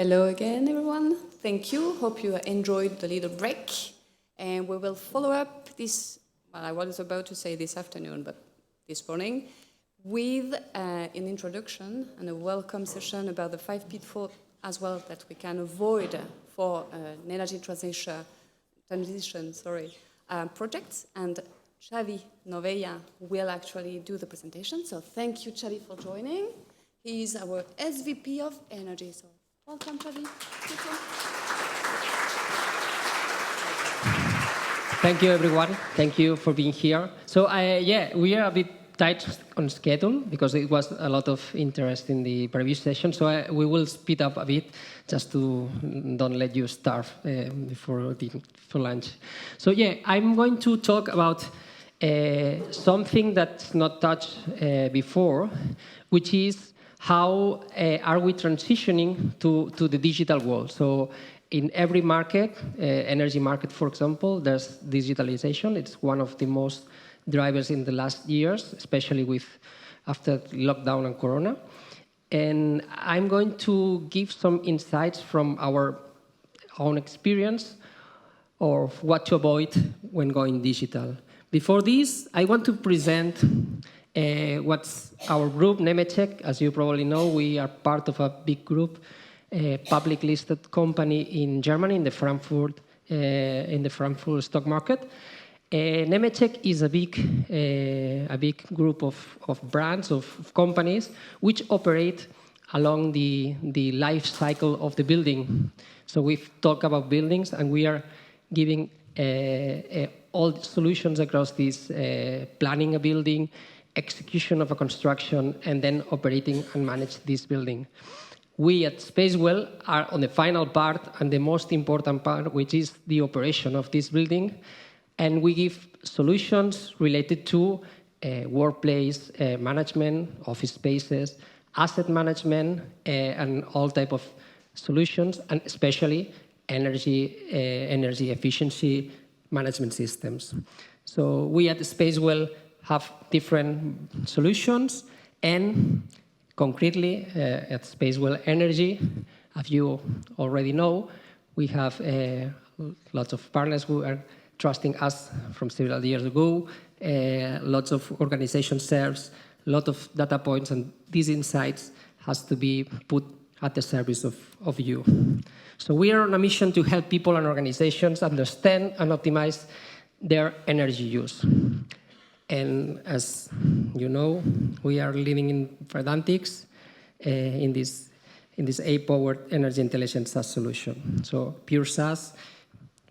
Hello again, everyone. Thank you. Hope you enjoyed the little break. And we will follow up this, well, I was about to say this afternoon, but this morning, with an introduction and a welcome session about the 5 pitfalls as well that we can avoid for an energy transition projects. And Xavi Novella will actually do the presentation. So thank you, Xavi, for joining. He is our SVP of Energy. So welcome, Xavi. Thank you, everyone. Thank you for being here. So, we are a bit tight on schedule because it was a lot of interest in the previous session. So we will speed up a bit just to don't let you starve for lunch. So I'm going to talk about something that's not touched before, which is how are we transitioning to the digital world. So in every market, energy market, for example, there's digitalization. It's one of the most drivers in the last years, especially after lockdown and Corona. And I'm going to give some insights from our own experience of what to avoid when going digital. Before this, I want to present what's our group, Nemetschek. As you probably know, we are part of a big group, a public listed company in Germany, in the Frankfurt stock market. Nemetschek is a big group of brands, of companies, which operate along the life cycle of the building. So we've talked about buildings, and we are giving all solutions across this planning a building, execution of a construction, and then operating and manage this building. We at Spacewell are on the final part and the most important part, which is the operation of this building. And we give solutions related to workplace management, office spaces, asset management, and all type of solutions, and especially energy efficiency management systems. So we at Spacewell have different solutions, and concretely at Spacewell Energy, as you already know, we have lots of partners who are trusting us from several years ago. Lots of organization serves, a lot of data points, and these insights has to be put at the service of you. So we are on a mission to help people and organizations understand and optimize their energy use. And as you know, we are living in Verdantics in this AI-powered energy intelligence SaaS solution. So pure SaaS,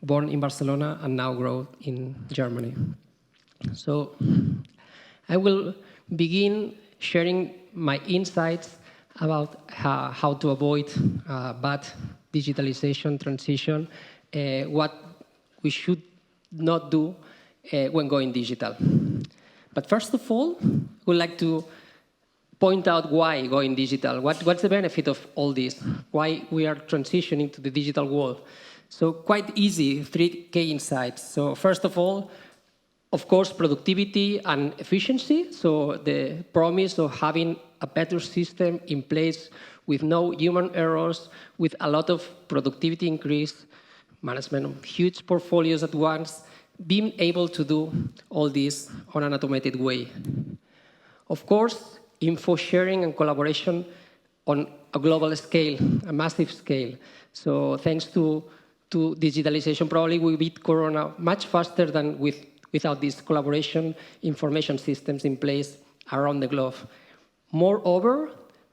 born in Barcelona and now grow in Germany. So I will begin sharing my insights about how to avoid bad digitalization transition, what we should not do when going digital. But first of all, I would like to point out why going digital. What's the benefit of all this? Why we are transitioning to the digital world? So quite easy, 3 key insights. So first of all, of course, productivity and efficiency. So the promise of having a better system in place with no human errors, with a lot of productivity increase, management of huge portfolios at once, being able to do all this on an automated way. Of course, info sharing and collaboration on a global scale, a massive scale. So thanks to digitalization, probably we beat Corona much faster than without this collaboration information systems in place around the globe. Moreover,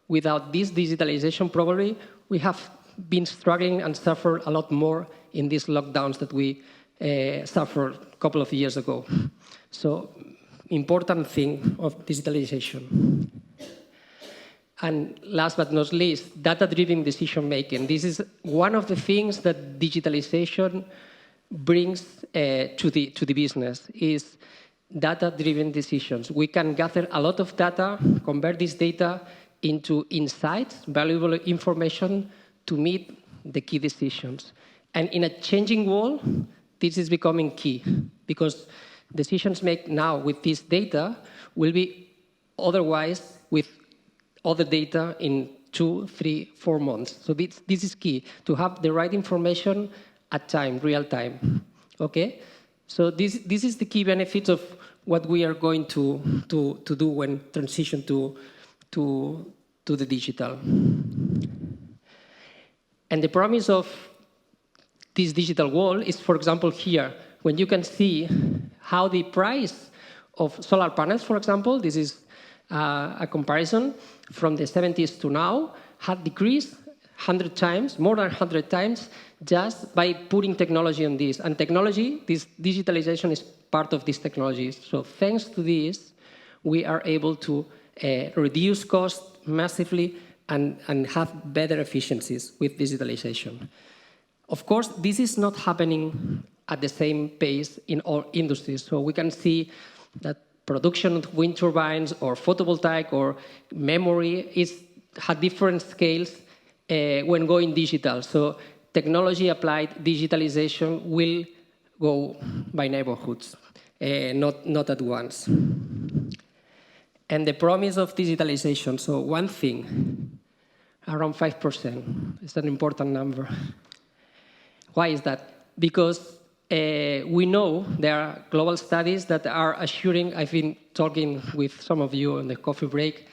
without this digitalization, probably we have been struggling and suffered a lot more in these lockdowns that we suffered a couple of years ago. So, important thing of digitalization. And last but not least, data-driven decision-making. This is one of the things that digitalization brings to the business, is data-driven decisions. We can gather a lot of data, convert this data into insights, valuable information to meet the key decisions. And in a changing world, this is becoming key, because decisions made now with this data will be otherwise with other data in 2, 3, 4 months. So this is key, to have the right information at time, real time. Okay? So this is the key benefits of what we are going to do when transition to the digital. And the promise of this digital wall is, for example, here, when you can see how the price of solar panels, for example, this is a comparison from the 70s to now, had decreased 100 times, more than 100 times, just by putting technology on this. And technology, this digitalization is part of this technology. So thanks to this, we are able to reduce costs massively and have better efficiencies with digitalization. Of course, this is not happening at the same pace in all industries. So we can see that production of wind turbines or photovoltaic or memory had different scales when going digital. So technology applied digitalization will go by neighborhoods, not at once. And the promise of digitalization, so one thing, around 5%, is an important number. Why is that? Because we know there are global studies that are assuring, I've been talking with some of you on the coffee break,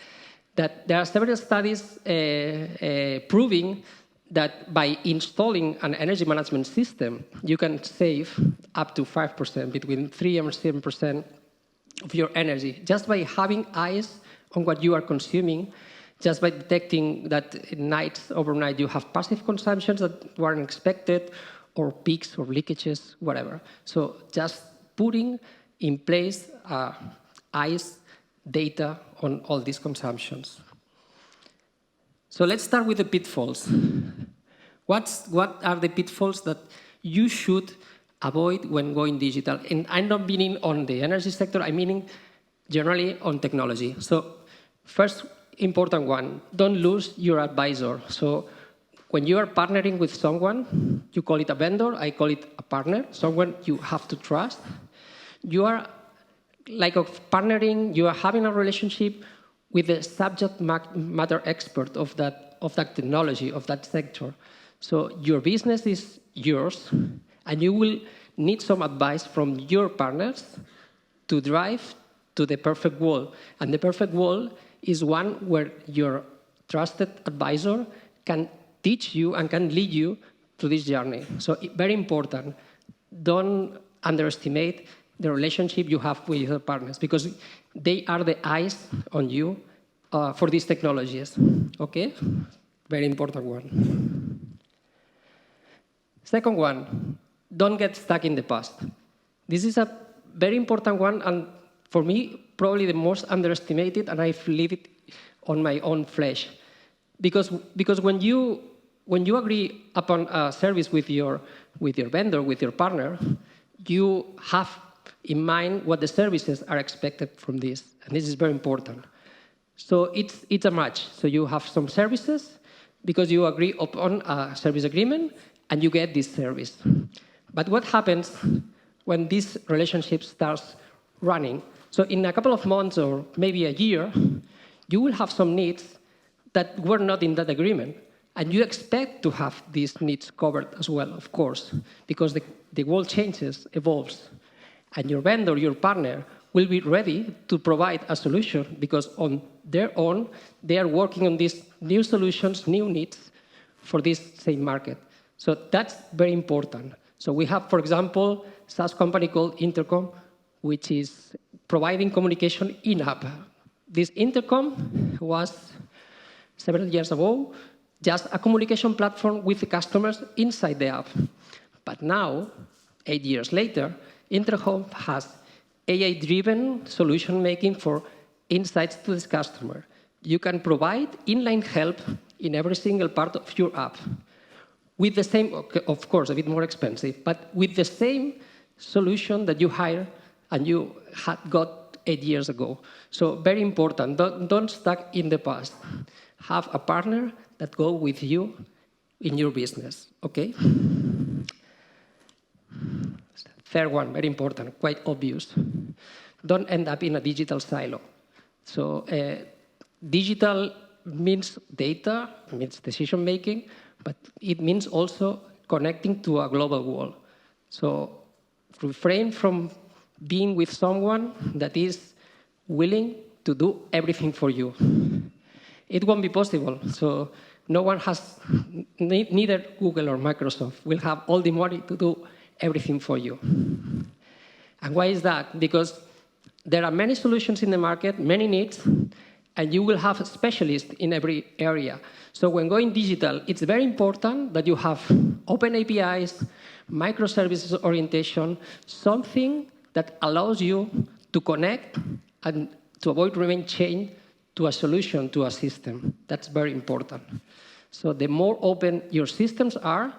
that there are several studies proving that by installing an energy management system, you can save up to 5%, between 3 and 7% of your energy, just by having eyes on what you are consuming, just by detecting that nights, overnight, you have passive consumptions that weren't expected, or peaks or leakages, whatever. So just putting in place eyes, data on all these consumptions. So let's start with the pitfalls. What are the pitfalls that you should avoid when going digital? And I'm not meaning on the energy sector, I'm meaning generally on technology. So first important one, don't lose your advisor. So when you are partnering with someone, you call it a vendor, I call it a partner, someone you have to trust. You are like partnering, you are having a relationship with the subject matter expert of that technology, of that sector. So your business is yours, and you will need some advice from your partners to drive to the perfect wall. And the perfect wall is one where your trusted advisor can teach you and can lead you to this journey. So very important. Don't underestimate the relationship you have with your partners, because they are the eyes on you for these technologies. Okay? Very important one. Second one, don't get stuck in the past. This is a very important one, and for me, probably the most underestimated, and I've lived it on my own flesh. Because when you agree upon a service with your vendor, with your partner, you have in mind what the services are expected from this, and this is very important. So it's a match. So you have some services because you agree upon a service agreement, and you get this service. But what happens when this relationship starts running? So in a couple of months or maybe a year, you will have some needs that were not in that agreement. And you expect to have these needs covered as well, of course, because the world changes, evolves. And your vendor, your partner, will be ready to provide a solution because on their own, they are working on these new solutions, new needs for this same market. So that's very important. So we have, for example, a SaaS company called Intercom, which is providing communication in-app. This Intercom was several years ago just a communication platform with the customers inside the app. But now, 8 years later, Intercom has AI-driven solution making for insights to this customer. You can provide inline help in every single part of your app with the same, of course, a bit more expensive, but with the same solution that you hire and you had got 8 years ago. So very important, don't stuck in the past. Have a partner that go with you in your business, okay? Third one, very important, quite obvious. Don't end up in a digital silo. So digital means data, it means decision making, but it means also connecting to a global world. So refrain from being with someone that is willing to do everything for you. It won't be possible. So no one has, neither Google or Microsoft will have all the money to do everything for you. And why is that? Because there are many solutions in the market, many needs, and you will have specialists in every area. So when going digital, it's very important that you have open APIs, microservices orientation, something that allows you to connect and to avoid remain chained to a solution, to a system. That's very important. So the more open your systems are,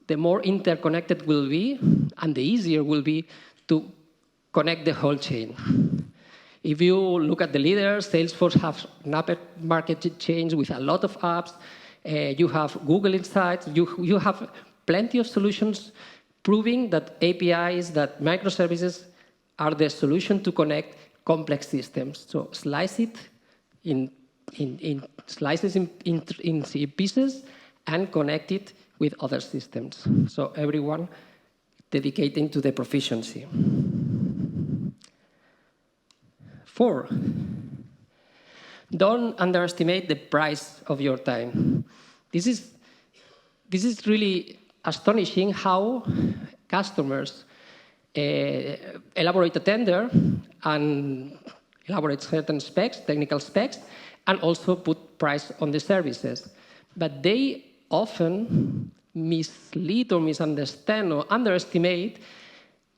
the more interconnected will be, and the easier will be to connect the whole chain. If you look at the leaders, Salesforce has an market change with a lot of apps. You have Google Insights. You have plenty of solutions proving that APIs, that microservices are the solution to connect complex systems. So slice it in slices in pieces and connect it with other systems. So everyone dedicating to the proficiency. 4, don't underestimate the price of your time. This is really astonishing how customers elaborate a tender and elaborate certain specs, technical specs, and also put price on the services. But they often mislead or misunderstand or underestimate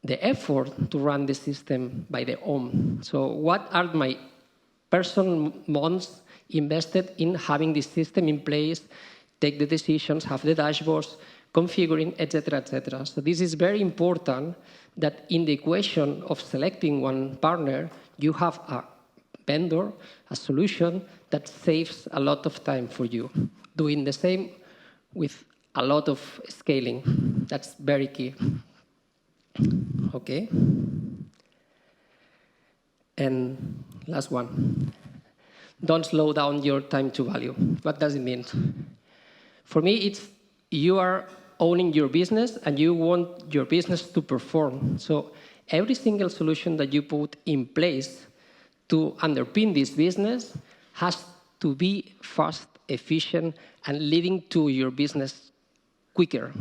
the effort to run the system by their own. So what are my personal months invested in having this system in place, take the decisions, have the dashboards, configuring, etc., etc. So this is very important that in the equation of selecting one partner, you have a vendor, a solution that saves a lot of time for you. Doing the same with a lot of scaling. That's very key. Okay. And last one. Don't slow down your time to value. What does it mean? For me, it's you are owning your business and you want your business to perform. So every single solution that you put in place to underpin this business has to be fast, efficient, and leading to your business quicker,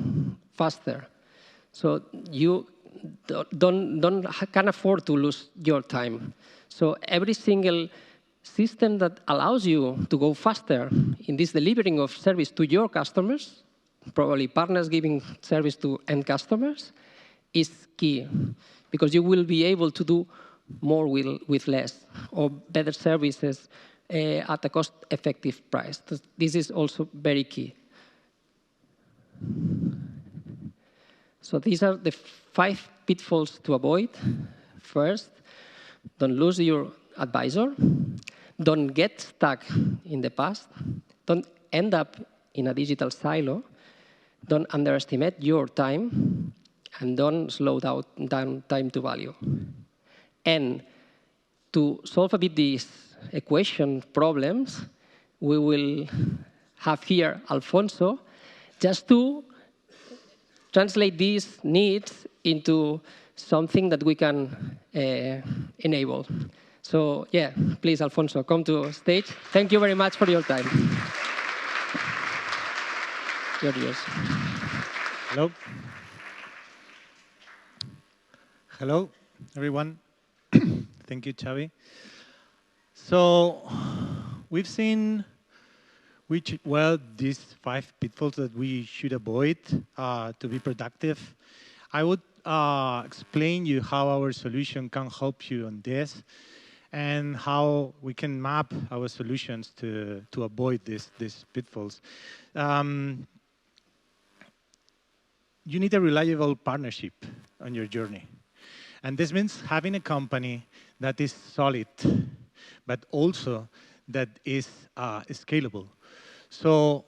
faster. So you can't afford to lose your time. So every single system that allows you to go faster in this delivering of service to your customers, probably partners giving service to end customers, is key. Because you will be able to do more with less, or better services at a cost-effective price. This is also very key. So these are the 5 pitfalls to avoid. First, don't lose your advisor. Don't get stuck in the past. Don't end up in a digital silo. Don't underestimate your time. And don't slow down time to value. And to solve a bit these equation problems, we will have here Alfonso just to translate these needs into something that we can enable. So, yeah, please, Alfonso, come to stage. Thank you very much for your time. You're yours. Hello. Hello, everyone. Thank you, Xavi. So we've seen these 5 pitfalls that we should avoid to be productive. I would explain you how our solution can help you on this and how we can map our solutions to avoid these pitfalls. You need a reliable partnership on your journey. And this means having a company that is solid, but also that is scalable. So,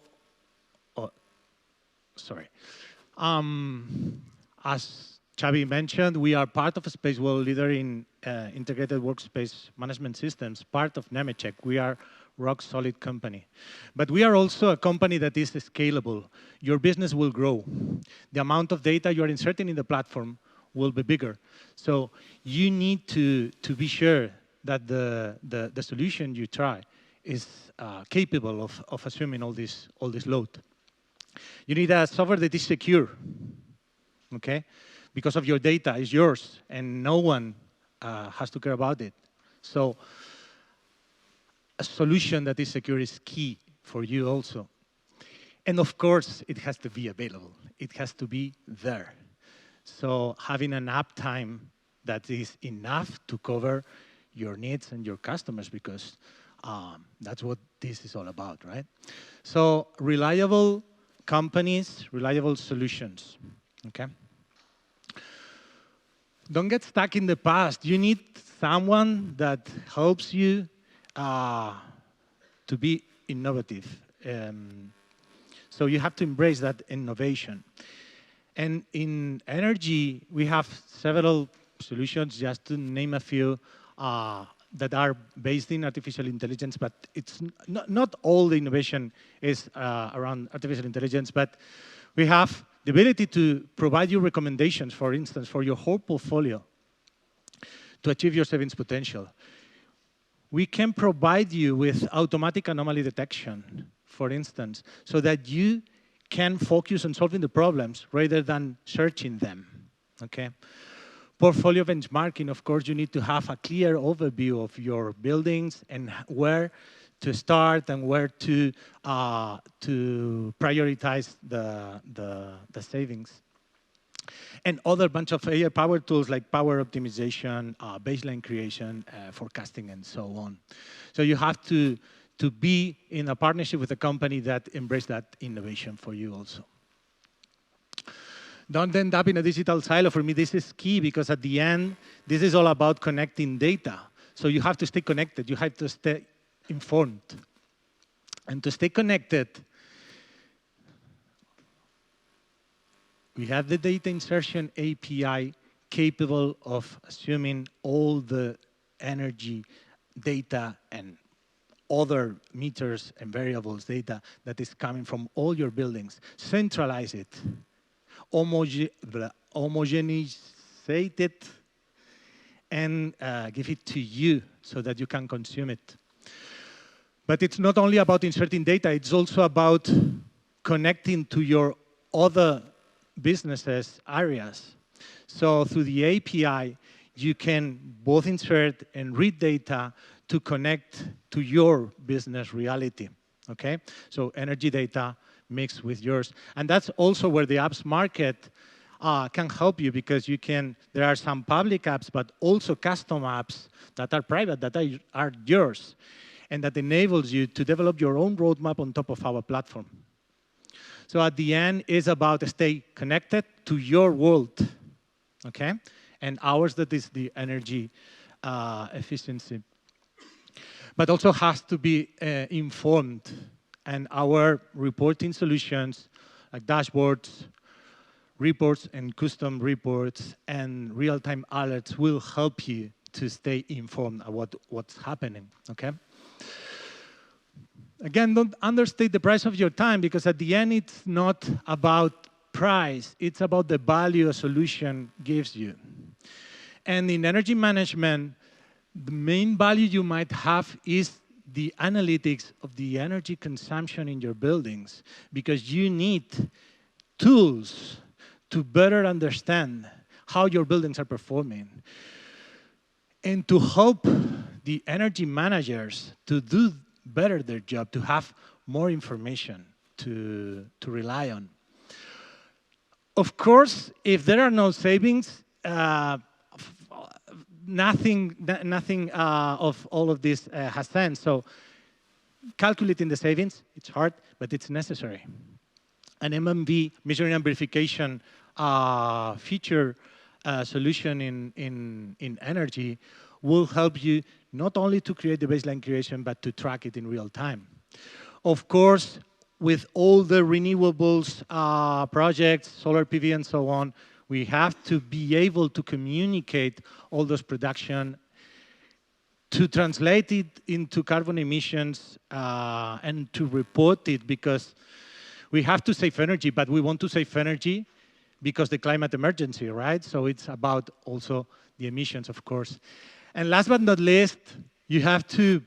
as Xavi mentioned, we are part of a Spacewell leader in integrated workspace management systems, part of Nemetschek. We are rock-solid company. But we are also a company that is scalable. Your business will grow. The amount of data you are inserting in the platform will be bigger. So you need to be sure that the solution you try is capable of assuming all this load. You need a software that is secure, okay? Because of your data is yours, and no one has to care about it. So a solution that is secure is key for you also. And of course, it has to be available. It has to be there. So having an uptime that is enough to cover your needs and your customers, because that's what this is all about, right? So reliable companies, reliable solutions, okay? Don't get stuck in the past. You need someone that helps you to be innovative. So you have to embrace that innovation. And in energy, we have several solutions, just to name a few, that are based in artificial intelligence, but it's not all the innovation is around artificial intelligence, but we have the ability to provide you recommendations, for instance, for your whole portfolio to achieve your savings potential. We can provide you with automatic anomaly detection, for instance, so that you can focus on solving the problems rather than searching them, okay? Portfolio benchmarking, of course, you need to have a clear overview of your buildings and where to start and where to prioritize the savings. And other bunch of AI power tools like power optimization, baseline creation, forecasting, and so on. So you have to be in a partnership with a company that embraces that innovation for you also. Don't end up in a digital silo. For me, this is key because at the end, this is all about connecting data. So you have to stay connected. You have to stay informed. And to stay connected, we have the data insertion API capable of assuming all the energy data and other meters and variables data that is coming from all your buildings. Centralize it. Homogenize it and give it to you so that you can consume it. But it's not only about inserting data, it's also about connecting to your other businesses areas. So through the API, you can both insert and read data to connect to your business reality, okay? So energy data mixed with yours. And that's also where the apps market can help you because you can, there are some public apps, but also custom apps that are private, that are yours, and that enables you to develop your own roadmap on top of our platform. So at the end, it's about stay connected to your world, okay? And ours, that is the energy efficiency. But also has to be informed. And our reporting solutions, like dashboards, reports, and custom reports, and real-time alerts will help you to stay informed about what's happening, okay? Again, don't understate the price of your time, because at the end, it's not about price. It's about the value a solution gives you. And in energy management, the main value you might have is the analytics of the energy consumption in your buildings, because you need tools to better understand how your buildings are performing and to help the energy managers to do better their job, to have more information to rely on. Of course, if there are no savings, nothing of all of this has sense. So calculating the savings, it's hard, but it's necessary. An MMV, measuring and verification feature solution in energy will help you not only to create the baseline creation, but to track it in real time. Of course, with all the renewables projects, solar PV and so on, we have to be able to communicate all those production to translate it into carbon emissions and to report it, because we have to save energy, but we want to save energy because the climate emergency, right? So it's about also the emissions, of course. And last but not least, you have to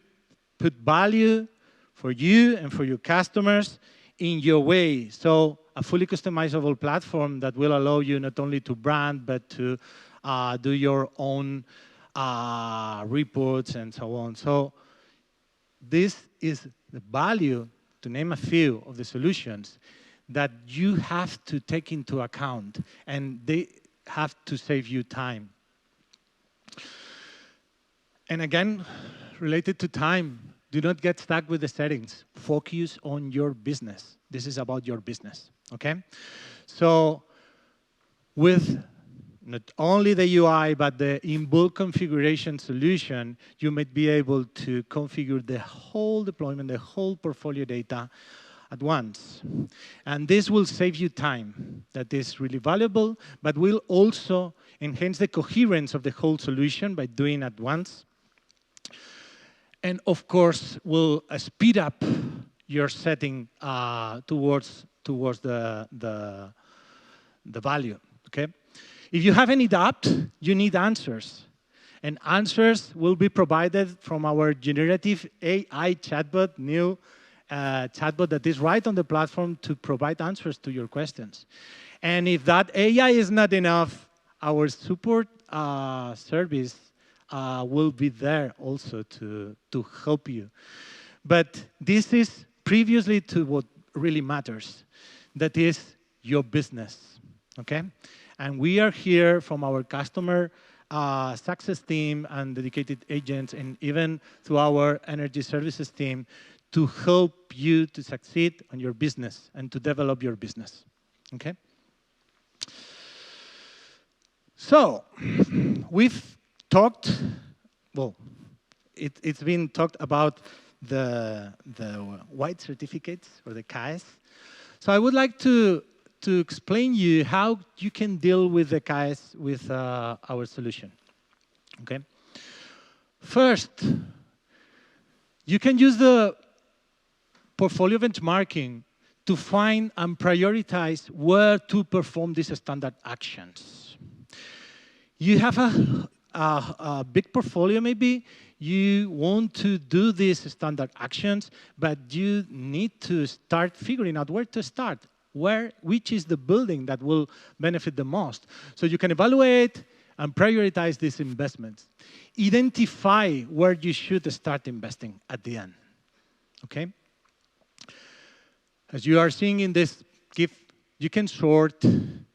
put value for you and for your customers in your way. So a fully customizable platform that will allow you not only to brand, but to do your own reports and so on. So this is the value, to name a few of the solutions, that you have to take into account, and they have to save you time. And again, related to time, do not get stuck with the settings. Focus on your business. This is about your business, okay? So with not only the UI, but the in-bulk configuration solution, you might be able to configure the whole deployment, the whole portfolio data at once. And this will save you time. That is really valuable, but will also enhance the coherence of the whole solution by doing at once. And of course, will speed up your setting towards the value, okay? If you have any doubt, you need answers. And answers will be provided from our generative AI chatbot, new chatbot that is right on the platform to provide answers to your questions. And if that AI is not enough, our support service will be there also to help you. But this is previously to what really matters. That is your business, okay? And we are here from our customer success team and dedicated agents, and even through our energy services team, to help you to succeed on your business and to develop your business, okay? So, we've talked, well, it's been talked about the white certificates, or the CAEs. So I would like to explain you how you can deal with the CAEs with our solution, okay? First, you can use the portfolio benchmarking to find and prioritize where to perform these standard actions. You have a big portfolio maybe, you want to do these standard actions, but you need to start figuring out where to start, which is the building that will benefit the most. So you can evaluate and prioritize these investments. Identify where you should start investing at the end, okay? As you are seeing in this GIF, you can sort,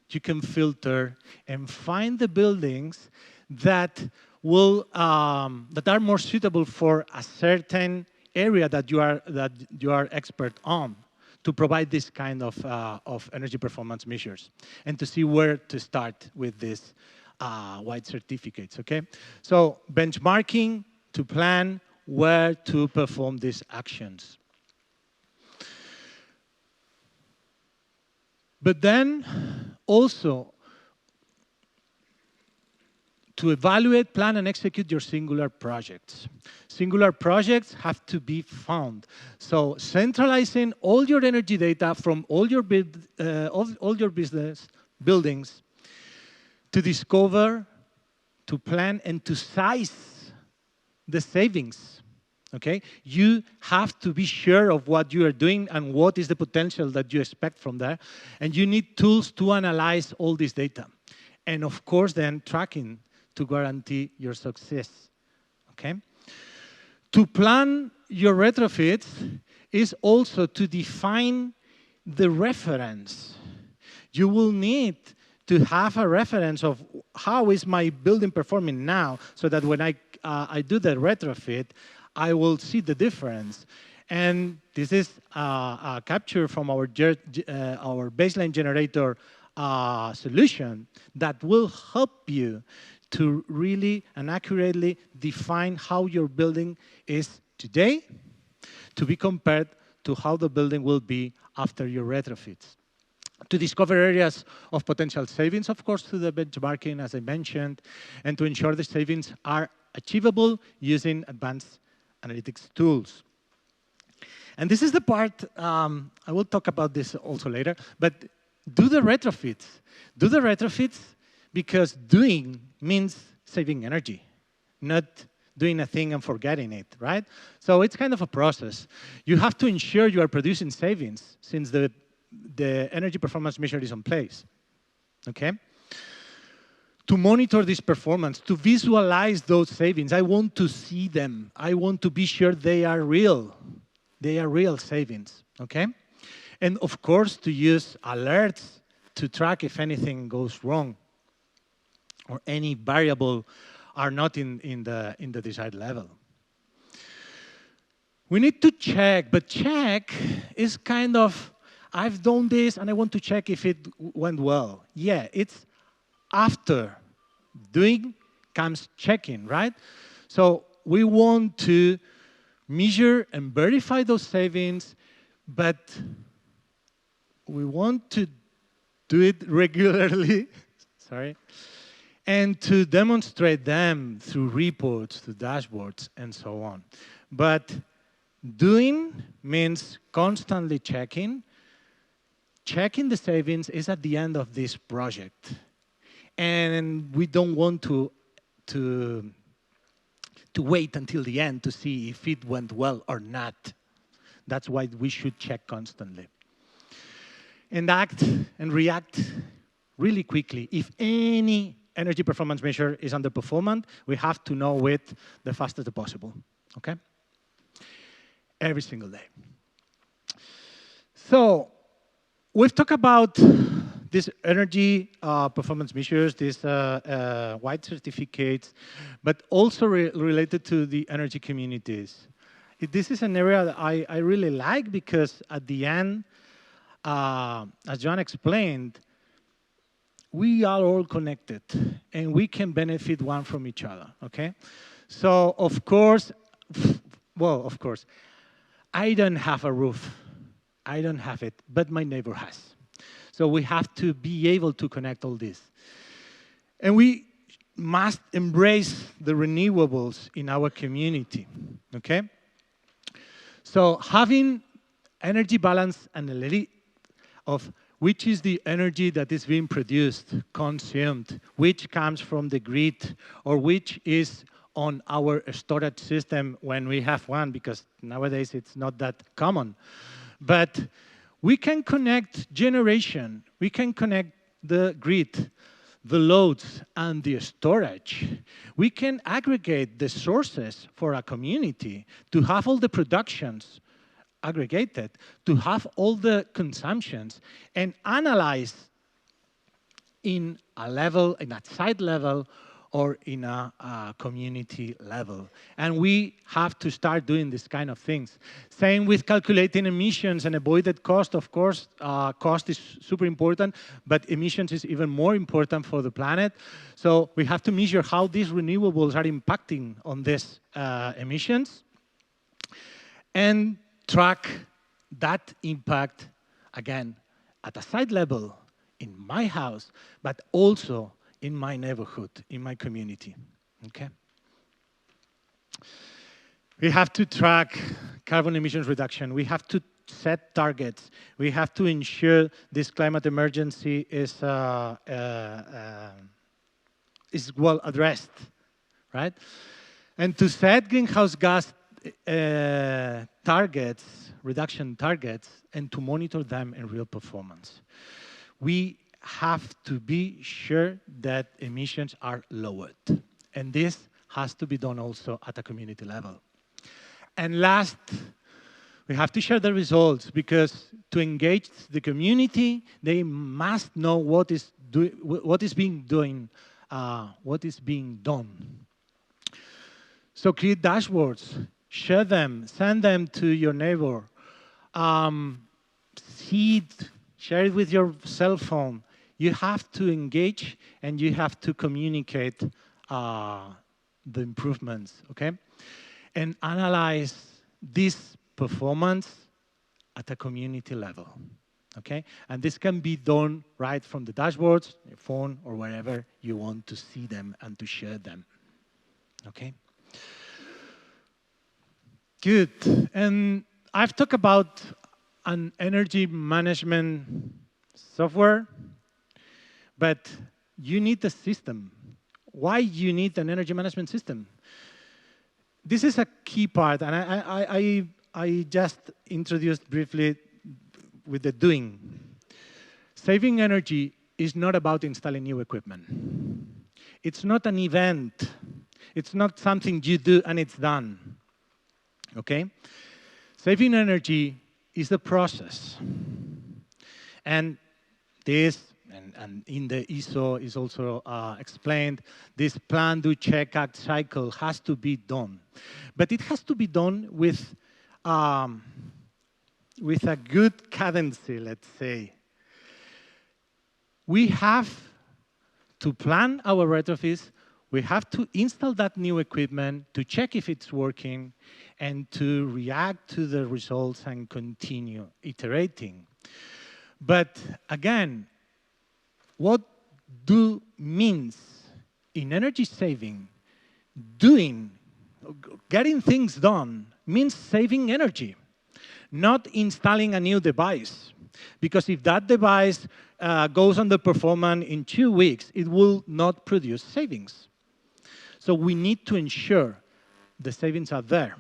you can filter, and find the buildings that will that are more suitable for a certain area that you are expert on, to provide this kind of energy performance measures, and to see where to start with these white certificates, okay? So benchmarking to plan where to perform these actions. But then also to evaluate, plan, and execute your singular projects. Singular projects have to be found. So centralizing all your energy data from all your business buildings to discover, to plan, and to size the savings, okay? You have to be sure of what you are doing and what is the potential that you expect from there. And you need tools to analyze all this data. And of course, then tracking to guarantee your success, okay? To plan your retrofits is also to define the reference. You will need to have a reference of how is my building performing now, so that when I do the retrofit, I will see the difference. And this is a capture from our baseline generator solution that will help you to really and accurately define how your building is today, to be compared to how the building will be after your retrofits. To discover areas of potential savings, of course, through the benchmarking, as I mentioned, and to ensure the savings are achievable using advanced analytics tools. And this is the part, I will talk about this also later, but do the retrofits. Do the retrofits because doing means saving energy, not doing a thing and forgetting it, right? So it's kind of a process. You have to ensure you are producing savings since the energy performance measure is in place, okay? To monitor this performance, to visualize those savings, I want to see them. I want to be sure they are real. They are real savings, okay? And of course, to use alerts to track if anything goes wrong or any variable are not in the desired level. We need to check, but check is kind of, I've done this and I want to check if it went well. Yeah, it's after doing comes checking, right? So we want to measure and verify those savings, but we want to do it regularly, sorry, and to demonstrate them through reports, through dashboards, and so on. But doing means constantly checking. Checking the savings is at the end of this project. And we don't want to wait until the end to see if it went well or not. That's why we should check constantly. And act and react really quickly. If any energy performance measure is underperformant, we have to know it the fastest possible, okay? Every single day. So we've talked about these energy performance measures, these white certificates, but also related to the energy communities. This is an area that I really like because at the end, as John explained, we are all connected and we can benefit one from each other, okay? So of course, well, of course, I don't have a roof. I don't have it, but my neighbor has. So we have to be able to connect all this. And we must embrace the renewables in our community, okay? So having energy balance analytics of which is the energy that is being produced, consumed, which comes from the grid, or which is on our storage system when we have one, because nowadays it's not that common. But we can connect generation, we can connect the grid, the loads, and the storage. We can aggregate the sources for a community to have all the productions aggregated, to have all the consumptions, and analyze in a level, in a site level, or in a community level. And we have to start doing this kind of things. Same with calculating emissions and avoided cost. Of course, cost is super important, but emissions is even more important for the planet. So we have to measure how these renewables are impacting on these emissions and track that impact, again, at a site level, in my house, but also in my neighborhood, in my community, okay? We have to track carbon emissions reduction. We have to set targets. We have to ensure this climate emergency is well addressed, right? And to set greenhouse gas targets, reduction targets, and to monitor them in real performance. We have to be sure that emissions are lowered. And this has to be done also at a community level. And last, we have to share the results because to engage the community, they must know what is being done. So create dashboards, share them, send them to your neighbor, share it with your cell phone. You have to engage and you have to communicate the improvements, okay? And analyze this performance at a community level, okay? And this can be done right from the dashboards, your phone, or wherever you want to see them and to share them. Okay. Good. And I've talked about an energy management software, but you need a system. Why you need an energy management system? This is a key part, and I just introduced briefly with the doing. Saving energy is not about installing new equipment. It's not an event. It's not something you do and it's done. Okay? Saving energy is the process. And this, and in the ISO is also explained, this plan, do, check, act cycle has to be done. But it has to be done with a good cadency, let's say. We have to plan our retrofits. We have to install that new equipment to check if it's working and to react to the results and continue iterating. But again, what do means in energy saving, getting things done means saving energy, not installing a new device. Because if that device goes underperforming in 2 weeks, it will not produce savings. So we need to ensure the savings are there.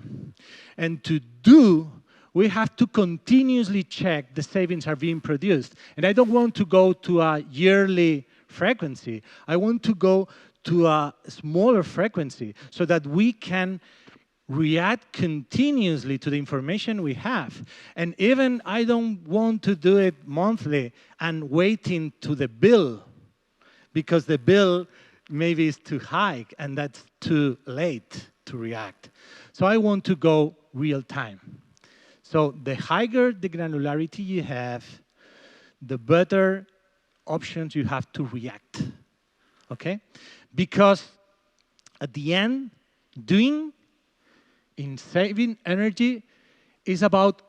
And to do, we have to continuously check the savings are being produced. And I don't want to go to a yearly frequency. I want to go to a smaller frequency so that we can react continuously to the information we have. And even I don't want to do it monthly and waiting to the bill, because the bill maybe is too high and that's too late to react. So I want to go real time. So the higher the granularity you have, the better options you have to react, okay? Because at the end, doing in saving energy is about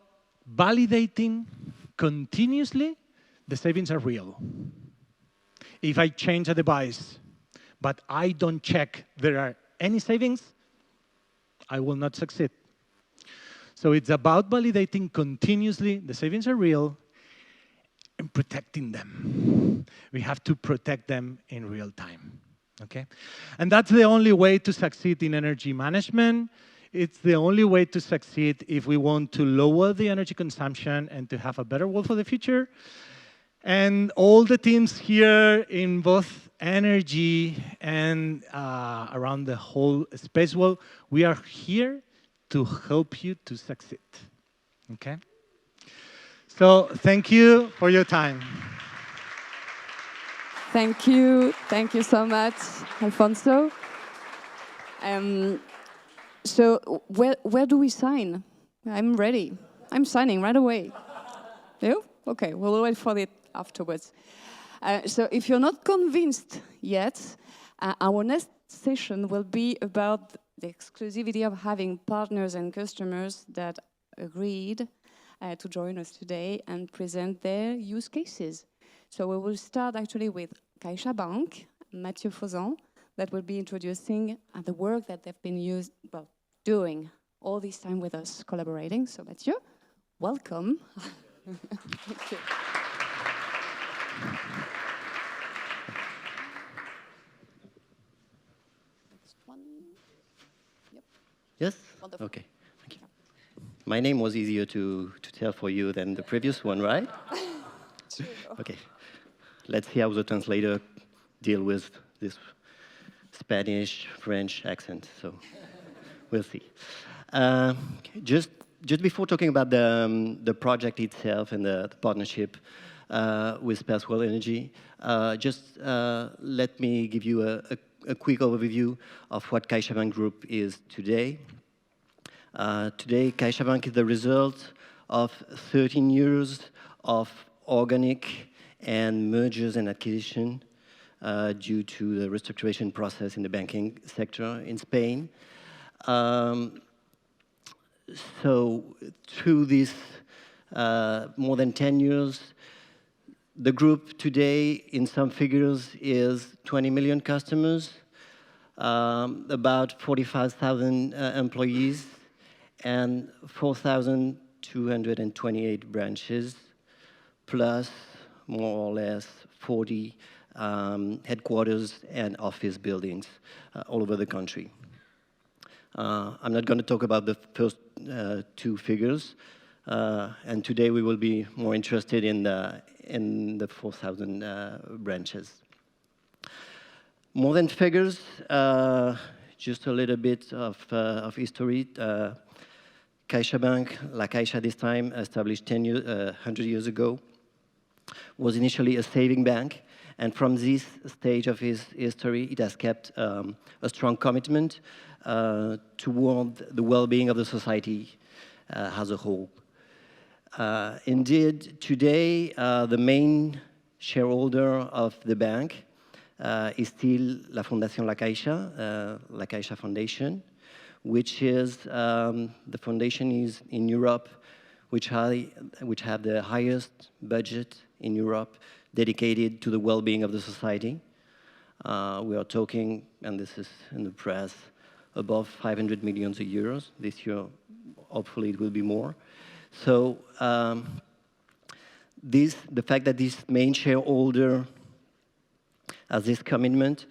validating continuously the savings are real. If I change a device, but I don't check there are any savings, I will not succeed. So it's about validating continuously the savings are real and protecting them. We have to protect them in real time, okay? And that's the only way to succeed in energy management. It's the only way to succeed if we want to lower the energy consumption and to have a better world for the future. And all the teams here in both energy and around the whole Spacewell, we are here to help you to succeed, okay? So thank you for your time. Thank you so much, Alfonso. So where do we sign? I'm ready. I'm signing right away. You? Okay, we'll wait for it afterwards. So if you're not convinced yet, our next session will be about the exclusivity of having partners and customers that agreed to join us today and present their use cases. So we will start actually with CaixaBank, Mathieu Fauzan, that will be introducing the work that they've been doing all this time with us, collaborating. So Mathieu, welcome. Thank you. Next one. Yep. Yes? Wonderful. Okay, thank you. My name was easier to tell for you than the previous one, right? Okay, let's see how the translator deal with this Spanish, French accent, so we'll see. Just before talking about the project itself and the partnership with Spacewell Energy, let me give you a quick overview of what CaixaBank Group is today. Today, CaixaBank is the result of 13 years of organic and mergers and acquisition due to the restructuration process in the banking sector in Spain. So through this more than 10 years, the group today, in some figures, is 20 million customers, about 45,000 employees, and 4,228 branches, plus more or less 40 headquarters and office buildings all over the country. I'm not going to talk about the first two figures, and today we will be more interested in the 4,000 branches. More than figures, just a little bit of history. CaixaBank, La Caixa this time, established 100 years ago, was initially a saving bank, and from this stage of his history, it has kept a strong commitment toward the well-being of the society as a whole. Indeed, today, the main shareholder of the bank is still La Fundación La Caixa Foundation, which is the foundation is in Europe, which have the highest budget in Europe dedicated to the well-being of the society. We are talking, and this is in the press, above 500 million euros. This year, hopefully, it will be more. So the fact that this main shareholder has this commitment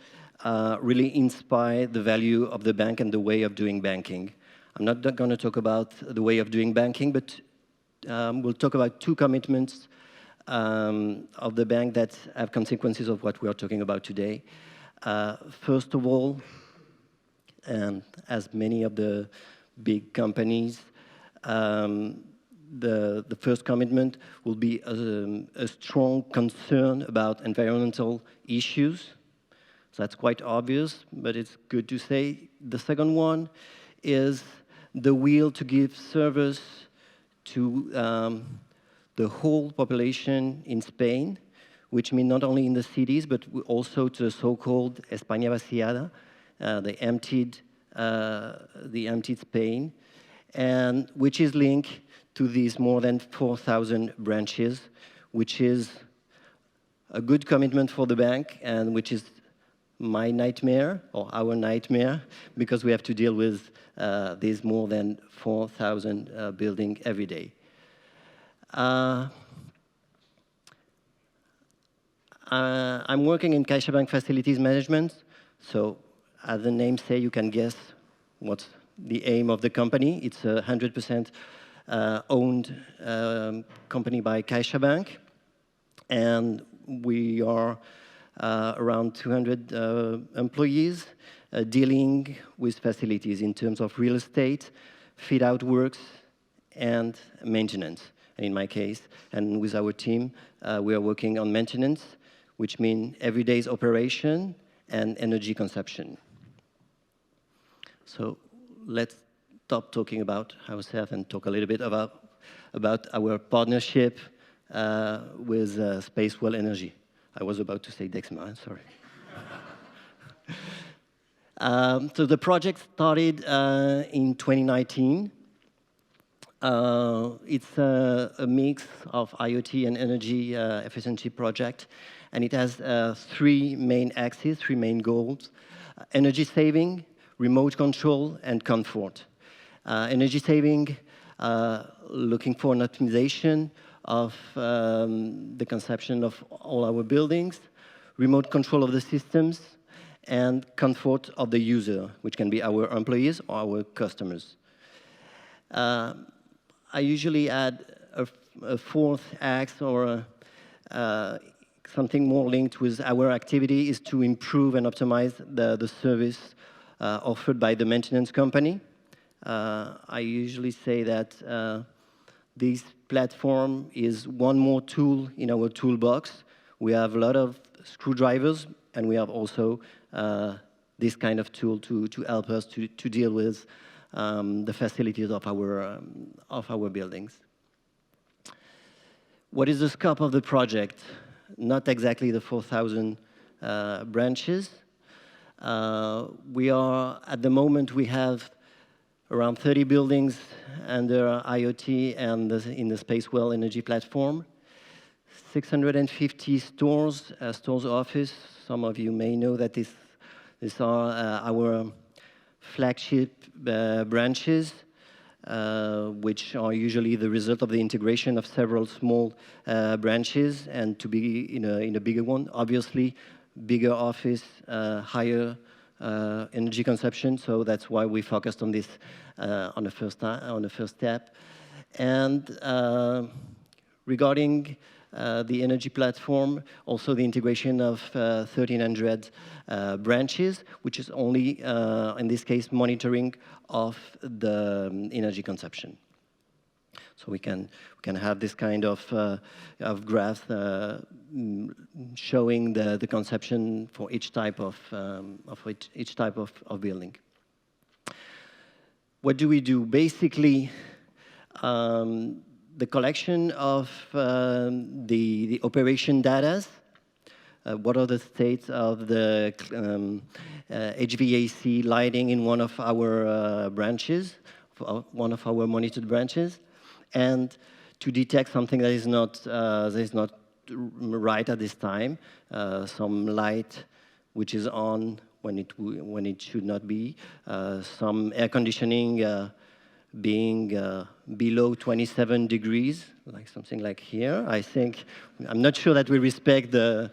really inspired the value of the bank and the way of doing banking. I'm not going to talk about the way of doing banking, but we'll talk about two commitments of the bank that have consequences of what we are talking about today. First of all, and as many of the big companies, the first commitment will be a strong concern about environmental issues. So that's quite obvious, but it's good to say. The second one is the will to give service to the whole population in Spain, which means not only in the cities, but also to the so-called España vaciada, the emptied Spain, and which is linked to these more than 4,000 branches, which is a good commitment for the bank, and which is my nightmare, or our nightmare, because we have to deal with these more than 4,000 buildings every day. I'm working in CaixaBank Facilities Management, so as the name says, you can guess what's the aim of the company. It's a 100% owned company by CaixaBank, and we are around 200 employees dealing with facilities in terms of real estate, fit-out works, and maintenance. And in my case, and with our team, we are working on maintenance, which means everyday's operation and energy consumption. So let's stop talking about ourselves and talk a little bit about our partnership with Spacewell Energy. I was about to say Dexma, sorry. So the project started in 2019. It's a mix of IoT and energy efficiency project, and it has three main axes, three main goals: energy saving, remote control, and comfort. Energy saving, looking for an optimization of the consumption of all our buildings, remote control of the systems, and comfort of the user, which can be our employees or our customers. I usually add a fourth axe, or something more linked with our activity, is to improve and optimize the service offered by the maintenance company. I usually say that this platform is one more tool in our toolbox. We have a lot of screwdrivers, and we have also this kind of tool to help us to deal with the facilities of our buildings. What is the scope of the project? Not exactly the 4,000 branches. At the moment, we have around 30 buildings under IoT and in the Spacewell Energy Platform. 650 stores, stores office. Some of you may know that this These are our flagship branches, which are usually the result of the integration of several small branches, and to be in a bigger one. Obviously, bigger office, higher energy consumption. So that's why we focused on this on the first step. And regarding the energy platform, also the integration of 1,300 branches, which is only, in this case, monitoring of the energy consumption. So we can have this kind of graph showing the consumption for each type of building. What do we do? Basically, the collection of the operation data. What are the states of the HVAC lighting in one of our branches, one of our monitored branches, and to detect something that is not right at this time, some light which is on when it should not be, some air conditioning being below 27 degrees, like something like here. I'm not sure that we respect the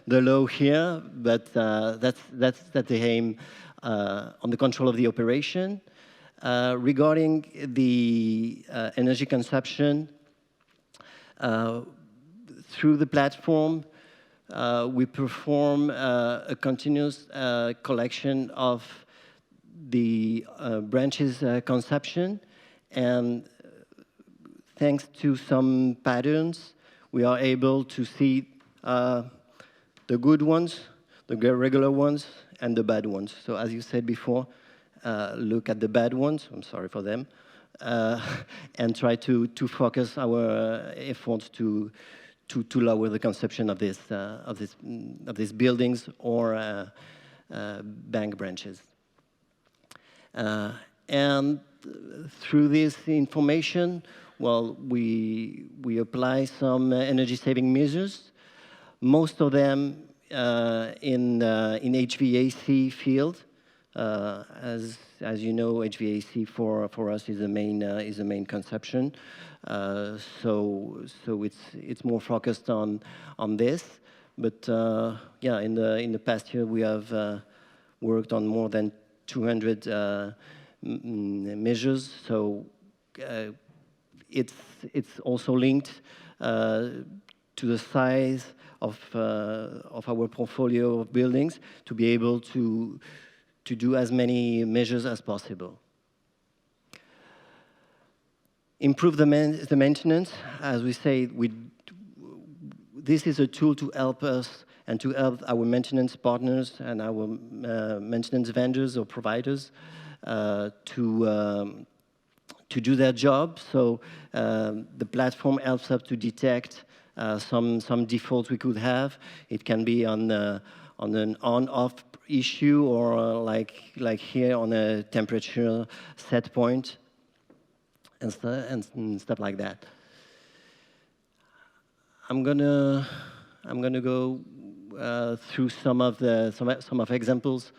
law here, but that's the aim on the control of the operation. Regarding the energy consumption, through the platform, we perform a continuous collection of the branches consumption, and thanks to some patterns, we are able to see the good ones, the regular ones, and the bad ones. So as you said before, look at the bad ones, I'm sorry for them, and try to focus our efforts to lower the consumption of these buildings or bank branches. And through this information, well, we apply some energy-saving measures. Most of them in HVAC field. As you know, HVAC for us is the main consumption. So it's more focused on this. But yeah, in the past year we have worked on more than 200 measures. So it's also linked to the size of our portfolio of buildings to be able to do as many measures as possible. Improve the maintenance. As we say, this is a tool to help us and to help our maintenance partners and our maintenance vendors or providers to do their job. So the platform helps us to detect some defaults we could have. It can be on an on-off issue, or like here on a temperature set point, and stuff like that. I'm gonna go through some of examples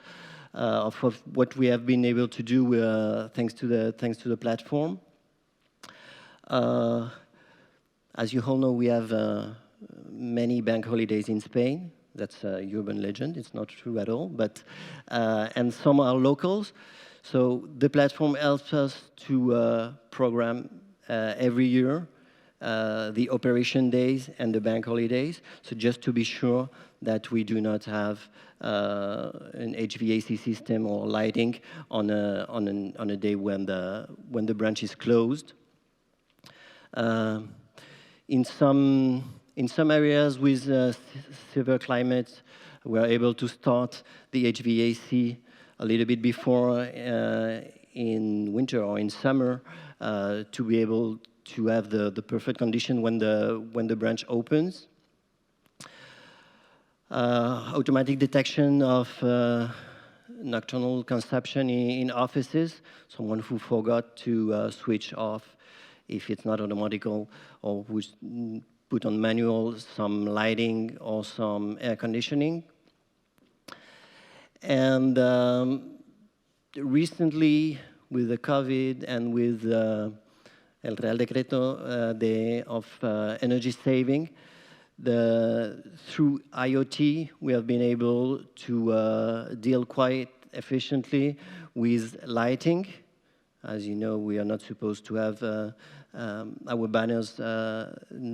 of what we have been able to do thanks to the platform. As you all know, we have many bank holidays in Spain. That's a urban legend. It's not true at all. But and some are locals. So the platform helps us to program every year the operation days and the bank holidays. So just to be sure that we do not have an HVAC system or lighting on a day when the branch is closed. In some areas with severe climate, we're able to start the HVAC a little bit before in winter or in summer to be able to have the perfect condition when the branch opens. Automatic detection of nocturnal consumption in offices. Someone who forgot to switch off, if it's not automatical, or who's put on manual some lighting or some air conditioning. And recently, with the COVID and with El Real Decreto of energy saving, through IoT, we have been able to deal quite efficiently with lighting. As you know, we are not supposed to have our banners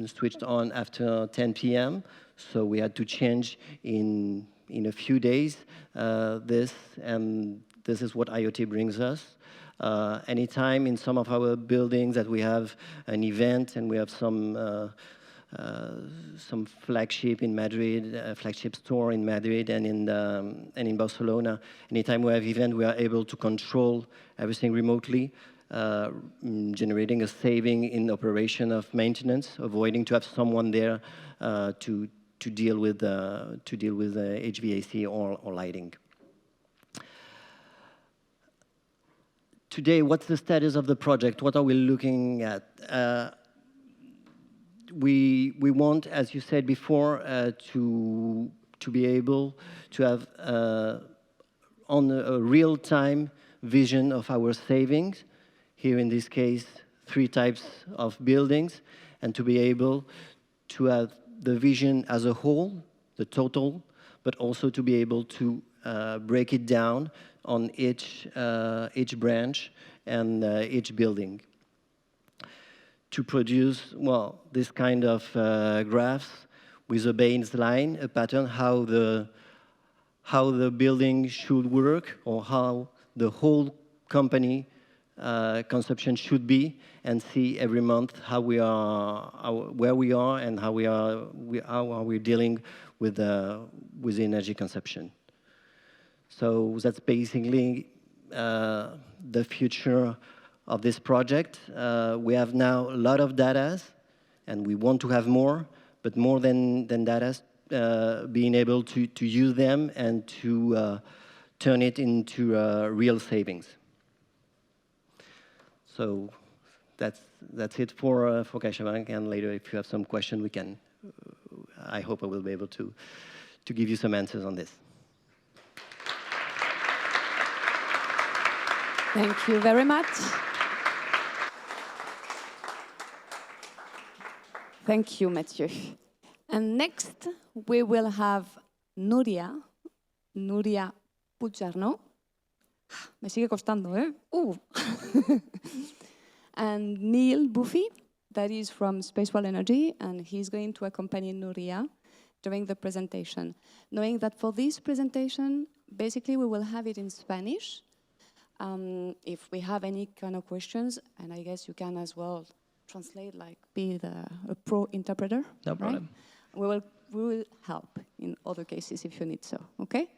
switched on after 10 p.m., so we had to change in a few days this, and this is what IoT brings us. Anytime in some of our buildings that we have an event and we have some flagship in Madrid, flagship store in Madrid and in Barcelona. Anytime we have event, we are able to control everything remotely, generating a saving in operation of maintenance, avoiding to have someone there to deal with HVAC or lighting. Today, what's the status of the project? What are we looking at? We want, as you said before, to be able to have on a real-time vision of our savings. Here in this case, 3 types of buildings, and to be able to have the vision as a whole, the total, but also to be able to break it down on each branch and each building. To produce, well, this kind of graphs with a baseline, a pattern, how the building should work, or how the whole company consumption should be, and see every month how we are, where we are, and how are we dealing with the energy consumption. So that's basically the future of this project. We have now a lot of data, and we want to have more, but more than data, being able to use them and to turn it into real savings. So that's it for CaixaBank, and later if you have some question, we can, I hope I will be able to give you some answers on this. Thank you very much. Thank you, Mathieu. And next, we will have Núria Puigdernó. Me sigue costando, ¿eh? And Neil Buffy, that is from Spacewell Energy, and he's going to accompany Núria during the presentation. Knowing that for this presentation, basically we will have it in Spanish. If we have any kind of questions, and I guess you can as well translate, like be a pro interpreter. No problem. Right? We will help in other cases if you need so. Okay?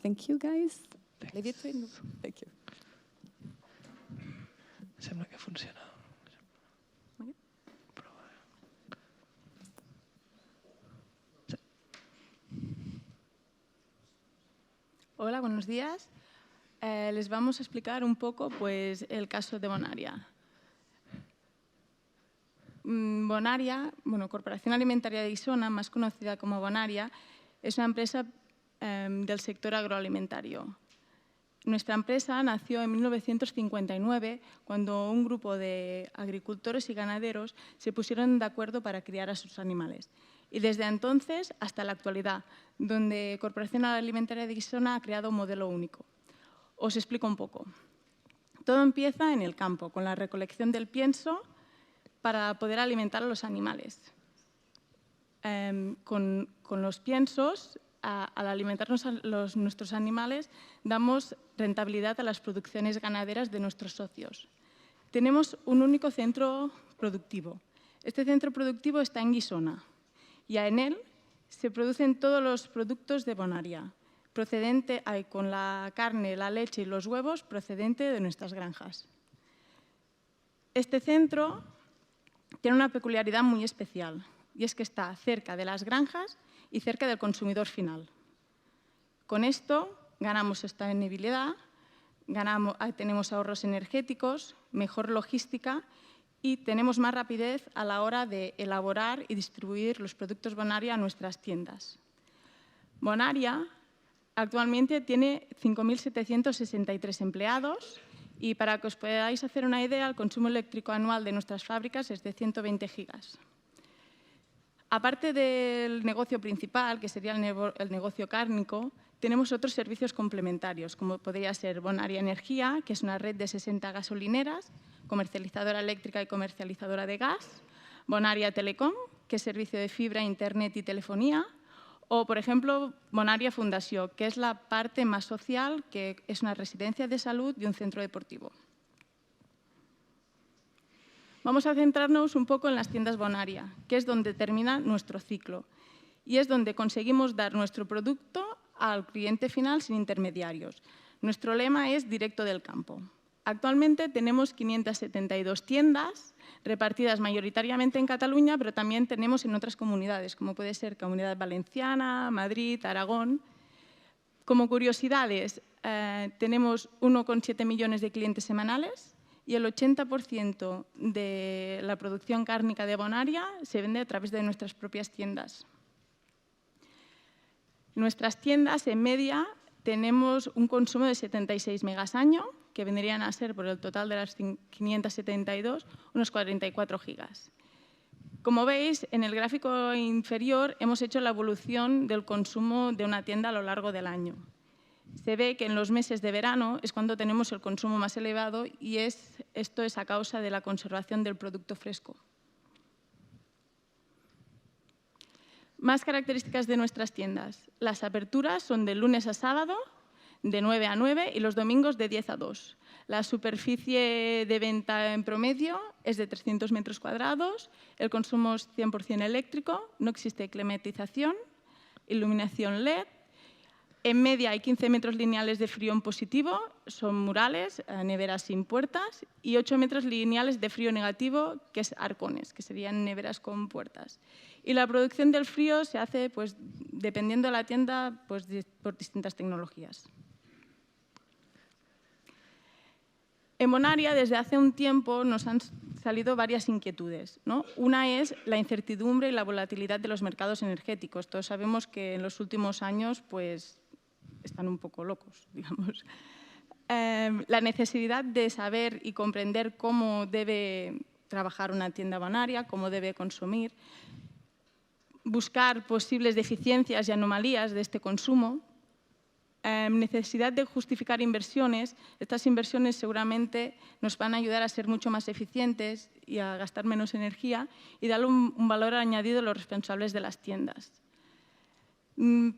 Thank you, guys. Thanks. Leave it to you. Thank you. Sembla que funciona. Hola, buenos días. Les vamos a explicar un poco pues, el caso de Bonaria. Bonaria, bueno, Corporación Alimentaria de Guissona, más conocida como Bonaria, es una empresa del sector agroalimentario. Nuestra empresa nació en 1959, cuando un grupo de agricultores y ganaderos se pusieron de acuerdo para criar a sus animales. Y desde entonces hasta la actualidad, donde Corporación Alimentaria de Guissona ha creado un modelo único. Os explico un poco. Todo empieza en el campo, con la recolección del pienso para poder alimentar a los animales. Con los piensos, al alimentarnos nuestros animales, damos rentabilidad a las producciones ganaderas de nuestros socios. Tenemos un único centro productivo. Este centro productivo está en Guissona y en él se producen todos los productos de Bonaria, procedente con la carne, la leche y los huevos procedente de nuestras granjas. Este centro tiene una peculiaridad muy especial y es que está cerca de las granjas y cerca del consumidor final. Con esto ganamos sostenibilidad, tenemos ahorros energéticos, mejor logística y tenemos más rapidez a la hora de elaborar y distribuir los productos Bonaria a nuestras tiendas. Bonaria Actualmente tiene 5.763 empleados y para que os podáis hacer una idea, el consumo eléctrico anual de nuestras fábricas es de 120 gigas. Aparte del negocio principal, que sería el negocio cárnico, tenemos otros servicios complementarios, como podría ser Bonaria Energía, que es una red de 60 gasolineras, comercializadora eléctrica y comercializadora de gas, Bonaria Telecom, que es servicio de fibra, internet y telefonía, o, por ejemplo, Bonaria Fundació, que es la parte más social, que es una residencia de salud y un centro deportivo. Vamos a centrarnos un poco en las tiendas Bonaria, que es donde termina nuestro ciclo y es donde conseguimos dar nuestro producto al cliente final sin intermediarios. Nuestro lema es directo del campo. Actualmente tenemos 572 tiendas repartidas mayoritariamente en Cataluña, pero también tenemos en otras comunidades, como puede ser Comunidad Valenciana, Madrid, Aragón. Como curiosidades, tenemos 1,7 millones de clientes semanales y el 80% de la producción cárnica de Bonaria se vende a través de nuestras propias tiendas. Nuestras tiendas, en media, tenemos un consumo de 76 megas año, que vendrían a ser, por el total de las 572, unos 44 gigas. Como veis, en el gráfico inferior hemos hecho la evolución del consumo de una tienda a lo largo del año. Se ve que en los meses de verano es cuando tenemos el consumo más elevado y esto es a causa de la conservación del producto fresco. Más características de nuestras tiendas. Las aperturas son de lunes a sábado, de 9 a 9 y los domingos de 10 a 2. La superficie de venta en promedio es de 300 metros cuadrados, el consumo es 100% eléctrico, no existe climatización, iluminación LED. En media hay 15 metros lineales de frío en positivo, son murales, neveras sin puertas, y 8 metros lineales de frío negativo, que es arcones, que serían neveras con puertas. Y la producción del frío se hace, pues, dependiendo de la tienda, pues, por distintas tecnologías. En Bonaria, desde hace un tiempo, nos han salido varias inquietudes, ¿no? Una es la incertidumbre y la volatilidad de los mercados energéticos. Todos sabemos que en los últimos años, pues, están un poco locos, digamos. La necesidad de saber y comprender cómo debe trabajar una tienda bonaria, cómo debe consumir, buscar posibles deficiencias y anomalías de este consumo, necesidad de justificar inversiones. Estas inversiones seguramente nos van a ayudar a ser mucho más eficientes y a gastar menos energía y darle un valor añadido a los responsables de las tiendas.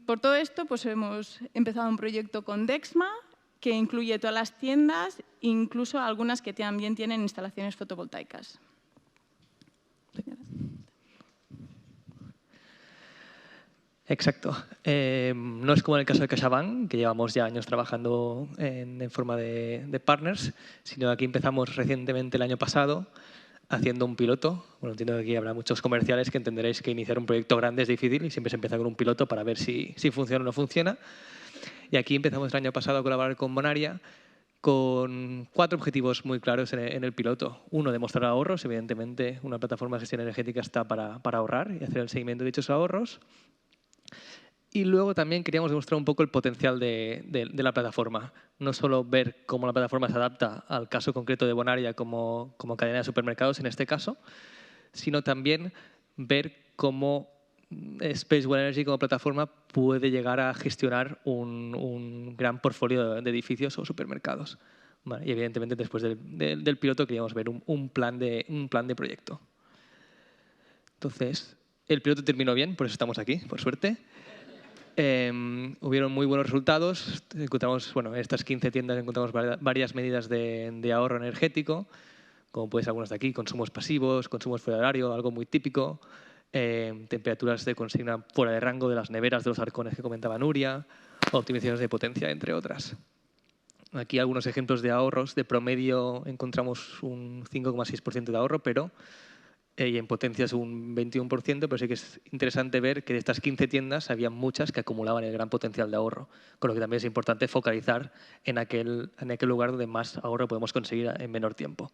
Por todo esto, pues hemos empezado un proyecto con Dexma que incluye todas las tiendas, incluso algunas que también tienen instalaciones fotovoltaicas. Exacto. No es como en el caso de CaixaBank, que llevamos ya años trabajando en forma de partners, sino que aquí empezamos recientemente el año pasado haciendo un piloto. Bueno, entiendo que aquí habrá muchos comerciales que entenderéis que iniciar un proyecto grande es difícil y siempre se empieza con un piloto para ver si funciona o no funciona. Y aquí empezamos el año pasado a colaborar con Bonaria con 4 objetivos muy claros en el piloto. Uno, demostrar ahorros. Evidentemente, una plataforma de gestión energética está para ahorrar y hacer el seguimiento de dichos ahorros. Y luego también queríamos demostrar un poco el potencial de la plataforma. No solo ver cómo la plataforma se adapta al caso concreto de Bonaria como cadena de supermercados en este caso, sino también ver cómo Spacewell Energy como plataforma puede llegar a gestionar un gran portfolio de edificios o supermercados. Vale, y evidentemente después del piloto queríamos ver un plan de proyecto. Entonces, el piloto terminó bien, por eso estamos aquí, por suerte. Hubieron muy buenos resultados. Encontramos, bueno, en estas 15 tiendas encontramos varias medidas de ahorro energético, como puede ser algunas de aquí, consumos pasivos, consumos fuera de horario, algo muy típico, temperaturas de consigna fuera de rango de las neveras de los arcones que comentaba Nuria, optimizaciones de potencia, entre otras. Aquí algunos ejemplos de ahorros. De promedio encontramos un 5,6% de ahorro, pero y en potencia es un 21%, pero sí que es interesante ver que de estas 15 tiendas había muchas que acumulaban el gran potencial de ahorro, con lo que también es importante focalizar en aquel lugar donde más ahorro podemos conseguir en menor tiempo.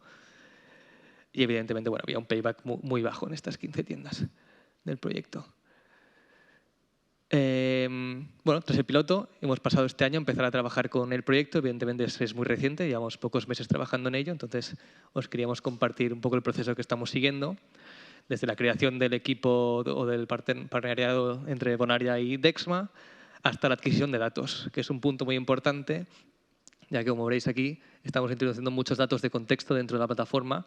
Y evidentemente, bueno, había un payback muy bajo en estas 15 tiendas del proyecto. Bueno, tras el piloto, hemos pasado este año a empezar a trabajar con el proyecto. Evidentemente es muy reciente, llevamos pocos meses trabajando en ello, entonces os queríamos compartir un poco el proceso que estamos siguiendo, desde la creación del equipo o del partenariado entre Bonaria y Dexma hasta la adquisición de datos, que es un punto muy importante, ya que, como veréis aquí, estamos introduciendo muchos datos de contexto dentro de la plataforma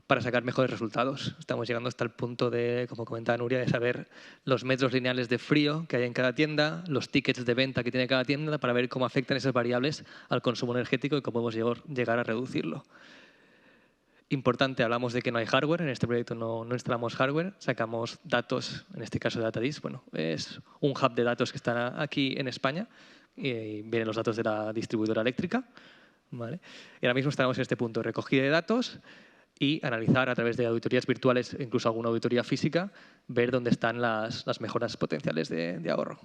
para sacar mejores resultados. Estamos llegando hasta el punto de, como comentaba Nuria, de saber los metros lineales de frío que hay en cada tienda, los tickets de venta que tiene cada tienda, para ver cómo afectan esas variables al consumo energético y cómo podemos llegar a reducirlo. Importante, hablamos de que no hay hardware, en este proyecto no instalamos hardware, sacamos datos, en este caso de Datadis, bueno, es un hub de datos que está aquí en España y vienen los datos de la distribuidora eléctrica, ¿vale? Y ahora mismo estamos en este punto, recogida de datos y analizar a través de auditorías virtuales, incluso alguna auditoría física, ver dónde están las mejoras potenciales de ahorro.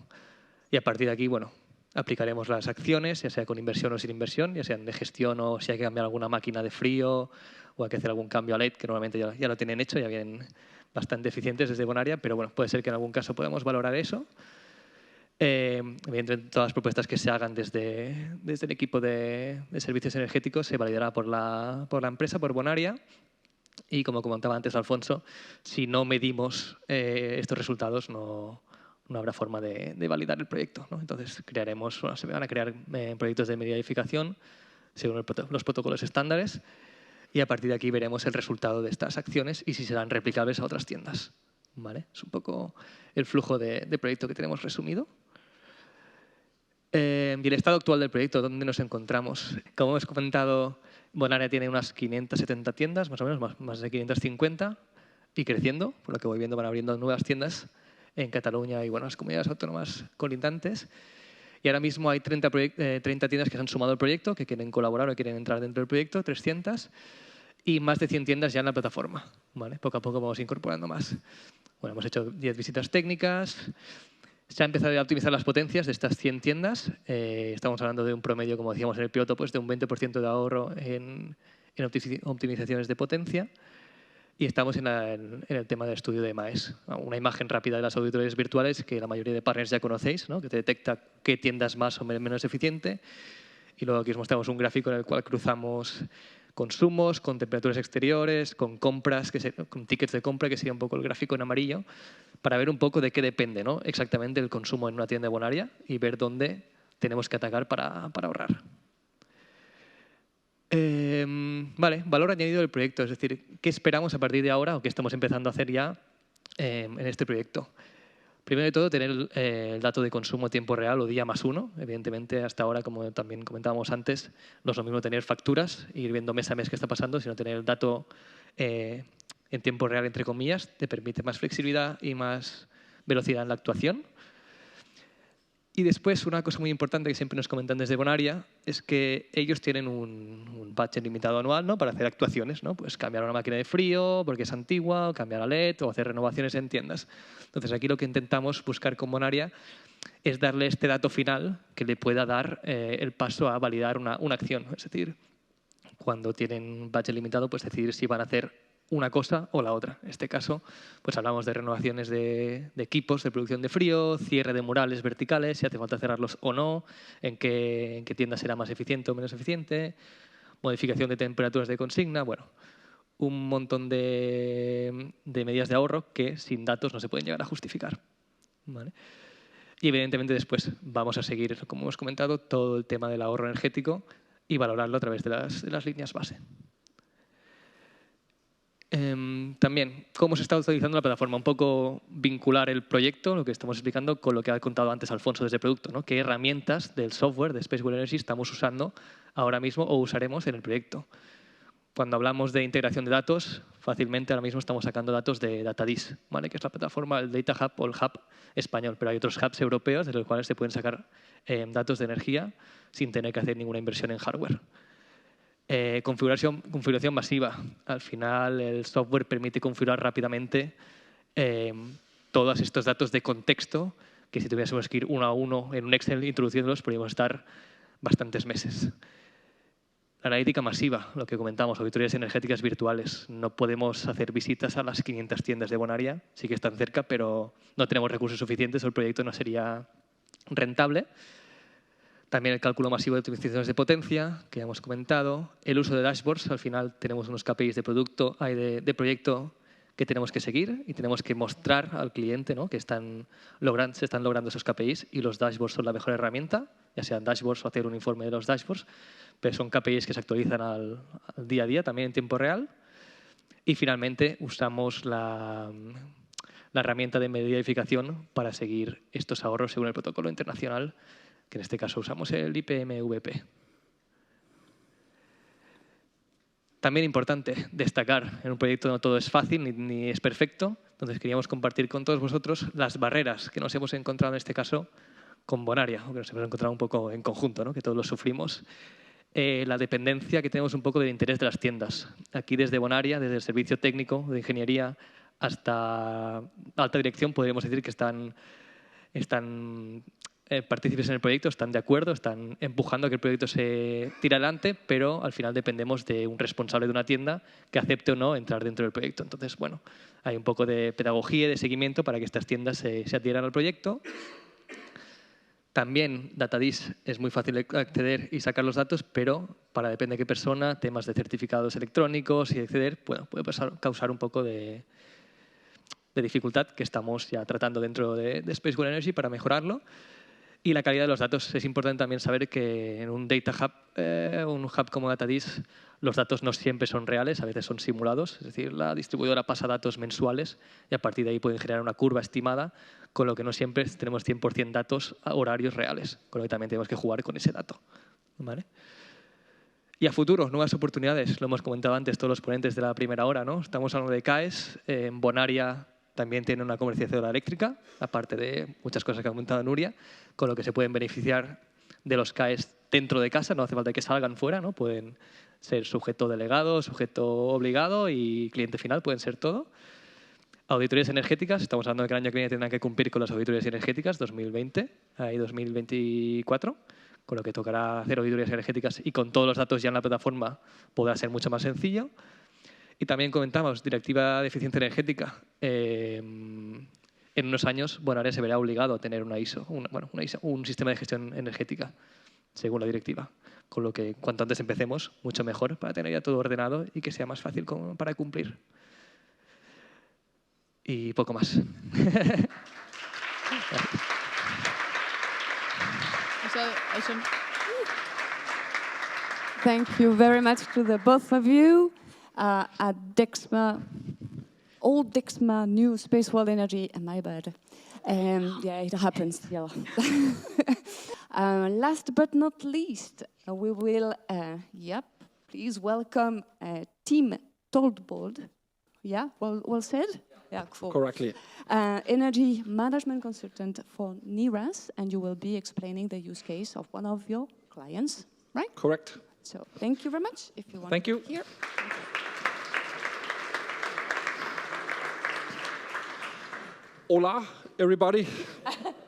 Y a partir de aquí, bueno, aplicaremos las acciones, ya sea con inversión o sin inversión, ya sean de gestión o si hay que cambiar alguna máquina de frío o hay que hacer algún cambio a LED, que normalmente ya lo tienen hecho, ya vienen bastante eficientes desde Bonaria, pero bueno, puede ser que en algún caso podamos valorar eso. Evidentemente, todas las propuestas que se hagan desde el equipo de servicios energéticos se validará por la empresa, por Bonaria. Y como comentaba antes Alfonso, si no medimos estos resultados, no habrá forma de validar el proyecto, ¿no? Entonces, se van a crear proyectos de medida de edificación según los protocolos estándares y a partir de aquí veremos el resultado de estas acciones y si serán replicables a otras tiendas, ¿vale? Es un poco el flujo de proyecto que tenemos resumido. Y el estado actual del proyecto, ¿dónde nos encontramos? Como hemos comentado, Bonaria tiene unas 570 tiendas, más o menos, más de 550, y creciendo, por lo que voy viendo van abriendo nuevas tiendas en Cataluña y bueno, las comunidades autónomas colindantes. Y ahora mismo hay 30 tiendas que se han sumado al proyecto, que quieren colaborar o quieren entrar dentro del proyecto, 300, y más de 100 tiendas ya en la plataforma, ¿vale? Poco a poco vamos incorporando más. Bueno, hemos hecho 10 visitas técnicas. Se ha empezado a optimizar las potencias de estas 100 tiendas. Estamos hablando de un promedio, como decíamos en el piloto, pues de un 20% de ahorro en optimizaciones de potencia. Y estamos en el tema del estudio de MAES. Una imagen rápida de las auditorías virtuales que la mayoría de partners ya conocéis, ¿no? Que te detecta qué tienda es más o menos eficiente. Y luego aquí os mostramos un gráfico en el cual cruzamos consumos, con temperaturas exteriores, con compras, con tickets de compra, que sería un poco el gráfico en amarillo, para ver un poco de qué depende, ¿no? Exactamente el consumo en una tienda de Bonaria y ver dónde tenemos que atacar para ahorrar. Vale, valor añadido del proyecto, es decir, ¿qué esperamos a partir de ahora o qué estamos empezando a hacer ya en este proyecto? Primero de todo, tener el dato de consumo a tiempo real o día +1. Evidentemente, hasta ahora, como también comentábamos antes, no es lo mismo tener facturas e ir viendo mes a mes qué está pasando, sino tener el dato en tiempo real, entre comillas, te permite más flexibilidad y más velocidad en la actuación. Y después, una cosa muy importante que siempre nos comentan desde Bonaria es que ellos tienen un budget limitado anual, ¿no? Para hacer actuaciones, ¿no? Pues cambiar una máquina de frío porque es antigua, o cambiar a LED, o hacer renovaciones en tiendas. Entonces, aquí lo que intentamos buscar con Bonaria es darle este dato final que le pueda dar el paso a validar una acción. Es decir, cuando tienen un budget limitado, pues decidir si van a hacer una cosa o la otra. En este caso, pues hablamos de renovaciones de equipos de producción de frío, cierre de murales verticales, si hace falta cerrarlos o no, en qué tienda será más eficiente o menos eficiente, modificación de temperaturas de consigna, bueno, un montón de medidas de ahorro que sin datos no se pueden llegar a justificar, ¿vale? Y evidentemente después vamos a seguir, como hemos comentado, todo el tema del ahorro energético y valorarlo a través de las líneas base. También, cómo se está utilizando la plataforma, un poco vincular el proyecto, lo que estamos explicando, con lo que ha contado antes Alfonso desde producto, ¿no? ¿Qué herramientas del software de Spacewell Energy estamos usando ahora mismo o usaremos en el proyecto? Cuando hablamos de integración de datos, fácilmente ahora mismo estamos sacando datos de Datadis, ¿vale? Que es la plataforma, el Data Hub o el Hub español, pero hay otros hubs europeos de los cuales se pueden sacar datos de energía sin tener que hacer ninguna inversión en hardware. Configuración masiva. Al final, el software permite configurar rápidamente todos estos datos de contexto que si tuviésemos que ir uno a uno en un Excel introduciéndolos, podríamos estar bastantes meses. La analítica masiva, lo que comentamos, auditorías energéticas virtuales. No podemos hacer visitas a las 500 tiendas de Bonaria, sí que están cerca, pero no tenemos recursos suficientes o el proyecto no sería rentable. También el cálculo masivo de optimizaciones de potencia, que ya hemos comentado. El uso de dashboards, al final tenemos unos KPIs de proyecto que tenemos que seguir y tenemos que mostrar al cliente, ¿no?, que se están logrando esos KPIs, y los dashboards son la mejor herramienta, ya sean dashboards o hacer un informe de los dashboards, pero son KPIs que se actualizan al día a día, también en tiempo real. Y finalmente usamos la herramienta de medida y verificación para seguir estos ahorros según el protocolo internacional, que en este caso usamos el IPMVP. También importante destacar, en un proyecto no todo es fácil ni es perfecto, entonces queríamos compartir con todos vosotros las barreras que nos hemos encontrado en este caso con Bonaria, o que nos hemos encontrado un poco en conjunto, ¿no?, que todos lo sufrimos. La dependencia que tenemos un poco del interés de las tiendas. Aquí desde Bonaria, desde el servicio técnico de ingeniería hasta alta dirección, podríamos decir que están partícipes en el proyecto, están de acuerdo, están empujando a que el proyecto se tire adelante, pero al final dependemos de un responsable de una tienda que acepte o no entrar dentro del proyecto. Entonces, bueno, hay un poco de pedagogía y de seguimiento para que estas tiendas se adhieran al proyecto. También DataDis es muy fácil acceder y sacar los datos, pero para depende de qué persona, temas de certificados electrónicos y acceder, bueno, puede causar un poco de dificultad, que estamos ya tratando dentro de Spacewell Energy para mejorarlo. Y la calidad de los datos. Es importante también saber que en un data hub, un hub como DataDis, los datos no siempre son reales, a veces son simulados. Es decir, la distribuidora pasa datos mensuales y a partir de ahí pueden generar una curva estimada, con lo que no siempre tenemos 100% datos a horarios reales, con lo que también tenemos que jugar con ese dato, ¿vale? Y a futuro, nuevas oportunidades. Lo hemos comentado antes todos los ponentes de la primera hora, ¿no? Estamos hablando de CAES, en Bonaria también tiene una comercializadora eléctrica, aparte de muchas cosas que ha comentado Nuria, con lo que se pueden beneficiar de los CAES dentro de casa, no hace falta que salgan fuera, ¿no? Pueden ser sujeto delegado, sujeto obligado y cliente final, pueden ser todo. Auditorías energéticas, estamos hablando de que el año que viene tendrán que cumplir con las auditorías energéticas, 2020 y 2024, con lo que tocará hacer auditorías energéticas y con todos los datos ya en la plataforma podrá ser mucho más sencillo. Y también comentamos directiva de eficiencia energética. En unos años, Bonaria se verá obligado a tener una ISO, un sistema de gestión energética, según la directiva. Con lo que cuanto antes empecemos, mucho mejor para tener ya todo ordenado y que sea más fácil para cumplir. Y poco más. Thank you very much to the both of you. At Dexma, old Dexma, new Spacewell Energy, my bad. Yeah, it happens. Yeah. Last but not least, we will, please welcome Team Toldbold. Yeah, well said? Yeah, cool. Correctly. Energy management consultant for NIRAS, and you will be explaining the use case of one of your clients, right? Correct. So thank you very much. If you want Thank you. Here. Hola, everybody.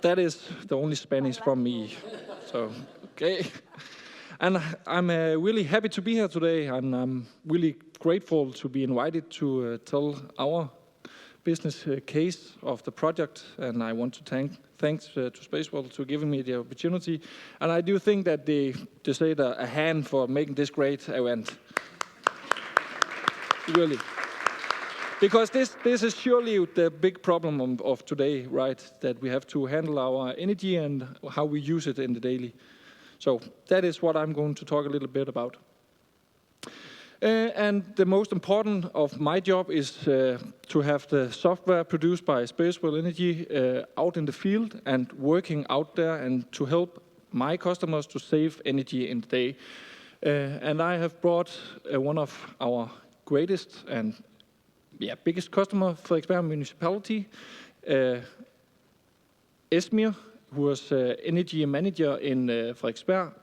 That is the only Spanish from me. So, okay. And I'm really happy to be here today, and I'm really grateful to be invited to tell our business case of the project. And I want to thanks to Spacewell to giving me the opportunity. And I do think that they deserve a hand for making this great event. Really. Because this is surely the big problem of today, right? That we have to handle our energy and how we use it in the daily. So that is what I'm going to talk a little bit about. And the most important of my job is to have the software produced by Spacewell Energy out in the field and working out there and to help my customers to save energy in the day. And I have brought one of our greatest and biggest customer, Frederiksberg Municipality, Esmir, who was energy manager in Frederiksberg,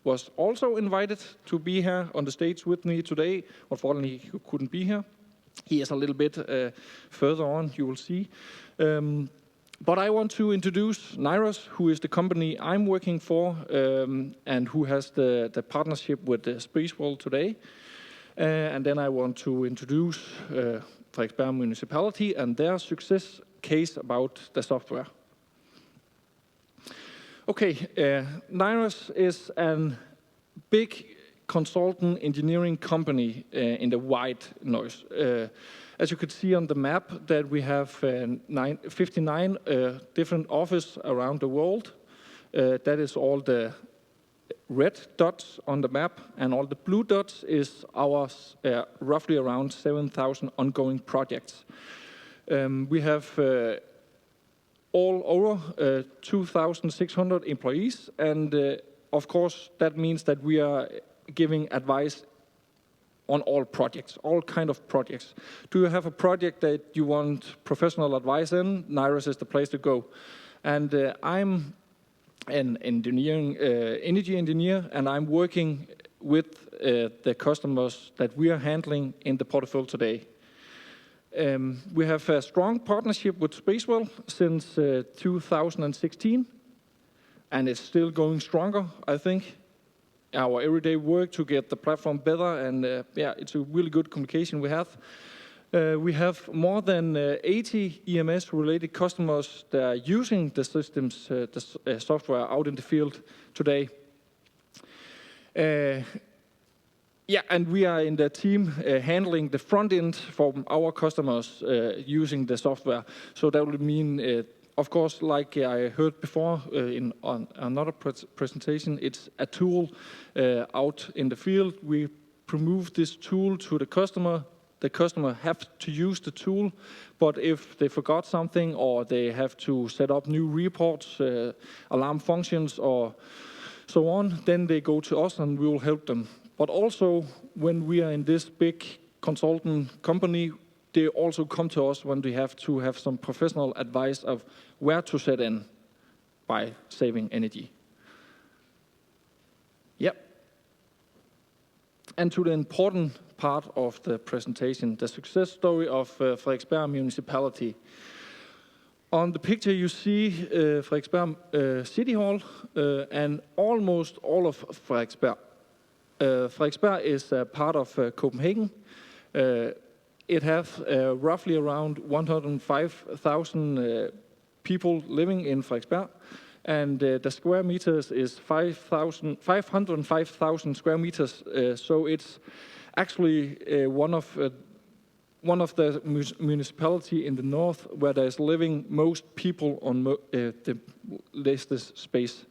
was also invited to be here on the stage with me today. Unfortunately, he couldn't be here. He is a little bit further on, you will see. But I want to introduce Nairos, who is the company I'm working for and who has the partnership with Spacewell today. And then I want to introduce Frederiksberg Municipality and their success case about the software. Okay, Nairos is a big consultant engineering company in the white noise. As you could see on the map, that we have 59 different offices around the world. That is all the red dots on the map, and all the blue dots is our roughly around 7,000 ongoing projects. We have all over 2,600 employees, and of course that means that we are giving advice on all projects, all kind of projects. Do you have a project that you want professional advice in? Nairos is the place to go. And I'm an energy engineer, and I'm working with the customers that we are handling in the portfolio today. We have a strong partnership with Spacewell since 2016, and it's still going stronger, I think. Our everyday work to get the platform better, and it's a really good communication we have. We have more than 80 EMS-related customers that are using the systems, the software out in the field today. And we are in the team handling the front end for our customers using the software. So that would mean, of course, like I heard before on another presentation, it's a tool out in the field. We promote this tool to the customer. The customer have to use the tool, but if they forgot something or they have to set up new reports, alarm functions, or so on, then they go to us and we will help them. But also, when we are in this big consultant company, they also come to us when we have to have some professional advice of where to set in by saving energy. Yep. And to the important part of the presentation, the success story of Frederiksberg Municipality. On the picture you see Frederiksberg City Hall and almost all of Frederiksberg. Frederiksberg is a part of Copenhagen. It has roughly around 105,000 people living in Frederiksberg, and the square meters is 505,000 square meters. So it's actually one of the municipality in the north where there's living most people on the listed space.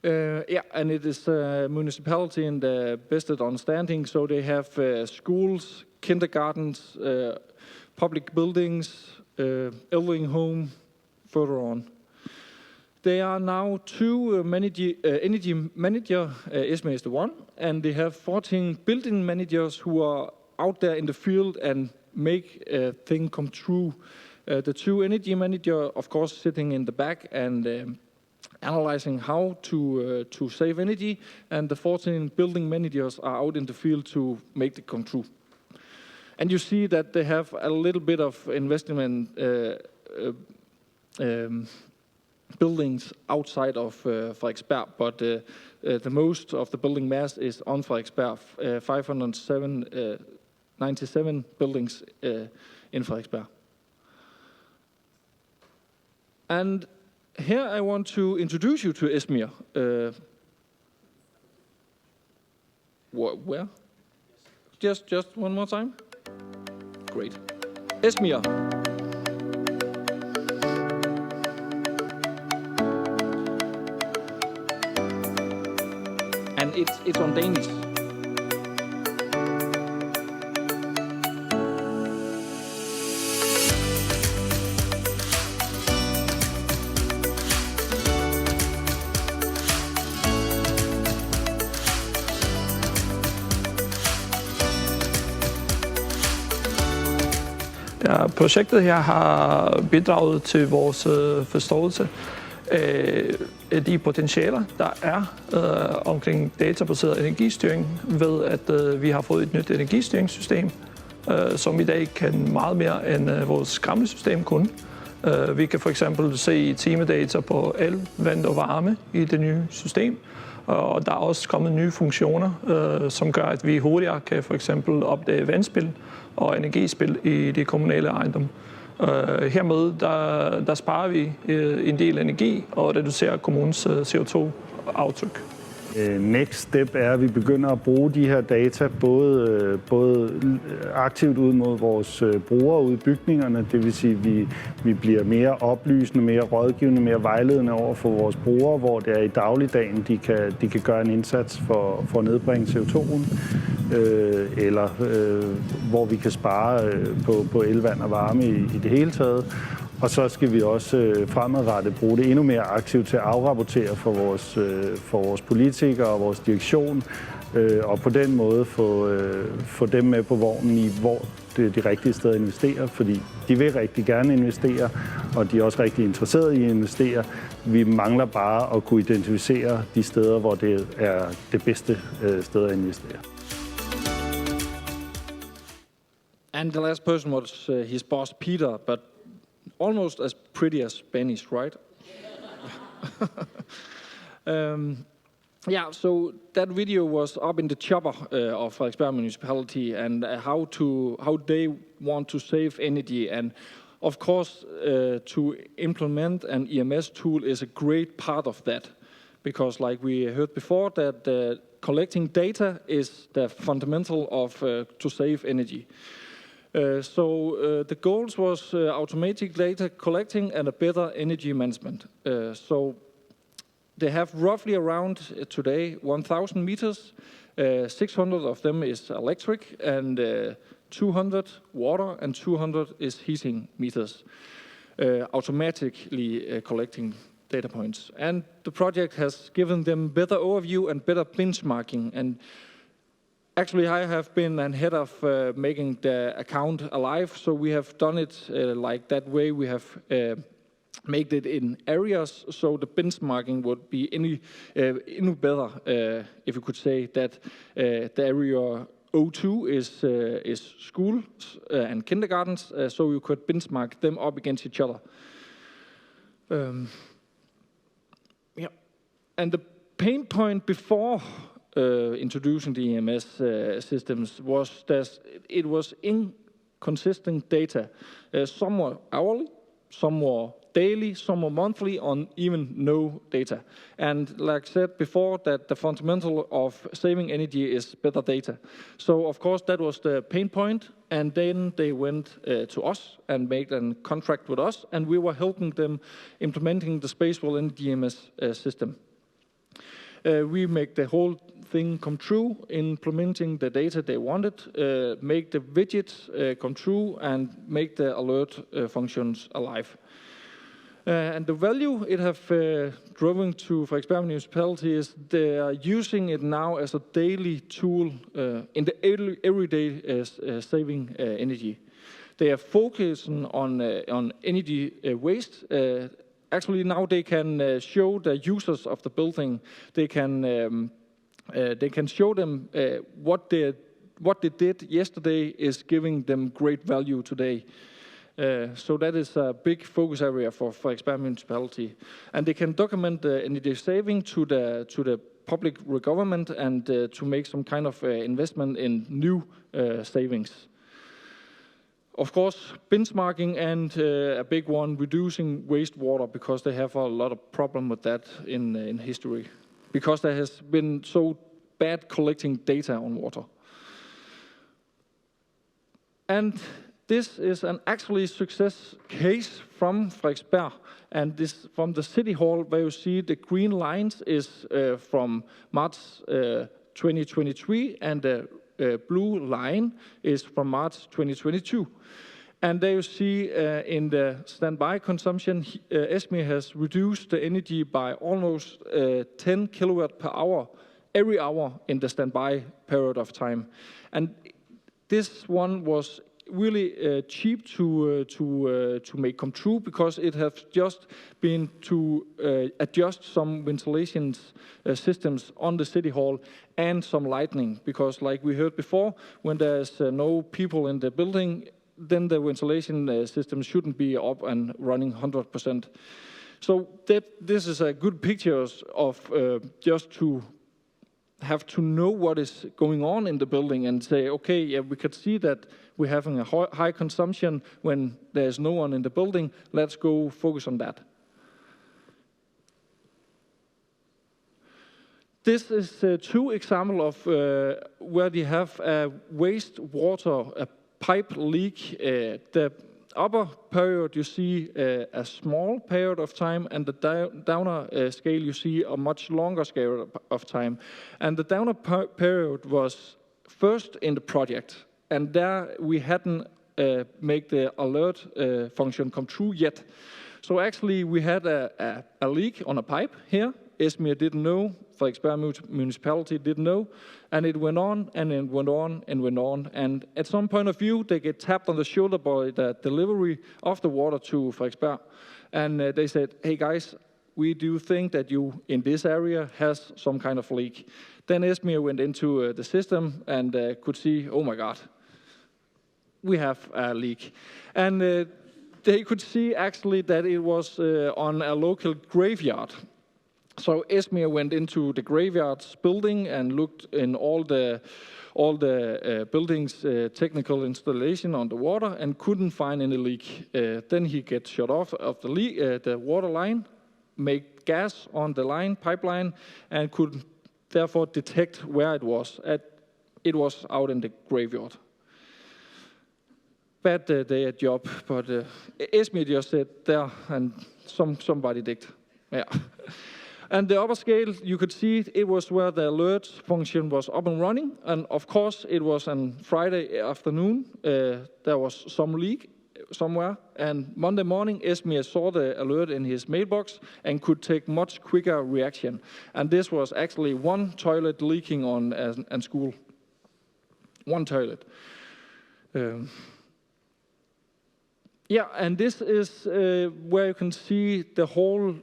And it is a municipality in the best understanding, so they have schools, kindergartens, public buildings, elderly home, further on. There are now two energy manager, Esme is the one, and they have 14 building managers who are out there in the field and make things come true. The two energy manager, of course, sitting in the back and analyzing how to save energy, and the 14 building managers are out in the field to make it come true. And you see that they have a little bit of investment buildings outside of Frederiksberg, but the most of the building mass is on Frederiksberg, 597 buildings in Frederiksberg. And here I want to introduce you to Esmir. Where? Just one more time? Great. Esmir. And it's on Danish. Ja, projektet her har bidraget til vores forståelse af de potentialer, der er omkring databaseret energistyring, ved at vi har fået et nyt energistyringssystem, som i dag kan meget mere end vores gamle system kunne. Vi kan for eksempel se timedata på el, vand og varme i det nye system. Og der er også kommet nye funktioner, som gør, at vi hurtigere kan for eksempel opdage vandspil og energispil i de kommunale ejendomme. Hermed der sparer vi en del energi og reducerer kommunens CO2-aftryk. Next step er, at vi begynder at bruge de her data både aktivt ud mod vores brugere ude i bygningerne, det vil sige, at vi bliver mere oplysende, mere rådgivende, mere vejledende over for vores brugere, hvor det er i dagligdagen, de kan gøre en indsats for at nedbringe CO2'en, eller hvor vi kan spare på el, vand og varme i det hele taget. Og så skal vi også fremadrettet bruge det endnu mere aktivt til at afrapportere for vores politikere og vores direktion, og på den måde få dem med på vognen i, hvor det er de rigtige steder at investere, fordi de vil rigtig gerne investere, og de er også rigtig interesserede i at investere. Vi mangler bare at kunne identificere de steder, hvor det er det bedste sted at investere. And the last person was his boss, Peter, but almost as pretty as Spanish, right? Yeah, so that video was up in the chopper of Frederiksberg Municipality and how they want to save energy. And of course, to implement an EMS tool is a great part of that, because like we heard before, that collecting data is the fundamental of to save energy. So the goals was automatic data collecting and a better energy management. So they have roughly around today 1,000 meters. 600 of them is electric, and 200 water, and 200 is heating meters, automatically collecting data points. And the project has given them better overview and better benchmarking. And actually, I have been a head of making the account alive, so we have done it like that way. We have made it in areas, so the benchmarking would be any better, if you could say that the area O2 is schools and kindergartens, so you could benchmark them up against each other. Yeah, and the pain point before introducing the EMS systems was that it was inconsistent data. Some were hourly, some were daily, some were monthly, on even no data. And like I said before, that the fundamental of saving energy is better data. So of course that was the pain point, and then they went to us and made a contract with us, and we were helping them implementing the Spacewell Energy EMS system. We make the whole thing come true, implementing the data they wanted, make the widgets come true, and make the alert functions alive. And the value it have driven to Frederiksberg Municipality is they are using it now as a daily tool in the everyday saving energy. They are focusing on energy waste. Actually, now they can show the users of the building. They can show them what they did yesterday is giving them great value today. So that is a big focus area for Frederiksberg Municipality, and they can document the energy saving to the public government and to make some kind of investment in new savings. Of course, benchmarking and a big one, reducing wastewater, because they have a lot of problem with that in history, because there has been so bad collecting data on water. And this is an actually success case from Frederiksberg, and this from the City Hall, where you see the green lines is from March 2023, and the blue line is from March 2022. And there you see in the standby consumption, Esme has reduced the energy by almost 10 kilowatt per hour every hour in the standby period of time. And this one was really cheap to make come true, because it has just been to adjust some ventilation systems on the City Hall and some lighting, because like we heard before, when there's no people in the building, then the ventilation system shouldn't be up and running 100%. So this is a good picture of just to have to know what is going on in the building and say, okay, yeah, we could see that we're having a high consumption when there's no one in the building. Let's go focus on that. This is two examples of where they have a wastewater, a pipe leak. The upper period you see a small period of time, and the downer scale you see a much longer scale of time. And the downer period was first in the project, and there we hadn't made the alert function come true yet. So actually we had a leak on a pipe here. Esmir didn't know, Frederiksberg municipality didn't know, and it went on, and it went on, and went on. And at some point of view, they get tapped on the shoulder by the delivery of the water to Frederiksberg. And they said, hey guys, we do think that you in this area has some kind of leak. Then Esmir went into the system and could see, oh my God, we have a leak. And they could see actually that it was on a local graveyard. So Esmir went into the graveyard's building and looked in all the building's technical installation on the water and couldn't find any leak. Then he gets shut off of the water line, made gas on the pipeline, and could therefore detect where it was. It was out in the graveyard. Bad day at job, but Esmir just said there, and somebody digged. Yeah. And the upper scale, you could see it was where the alert function was up and running. And of course, it was on Friday afternoon. There was some leak somewhere. And Monday morning, Esmir saw the alert in his mailbox and could take much quicker reaction. And this was actually one toilet leaking on a school. One toilet. Yeah, and this is where you can see the whole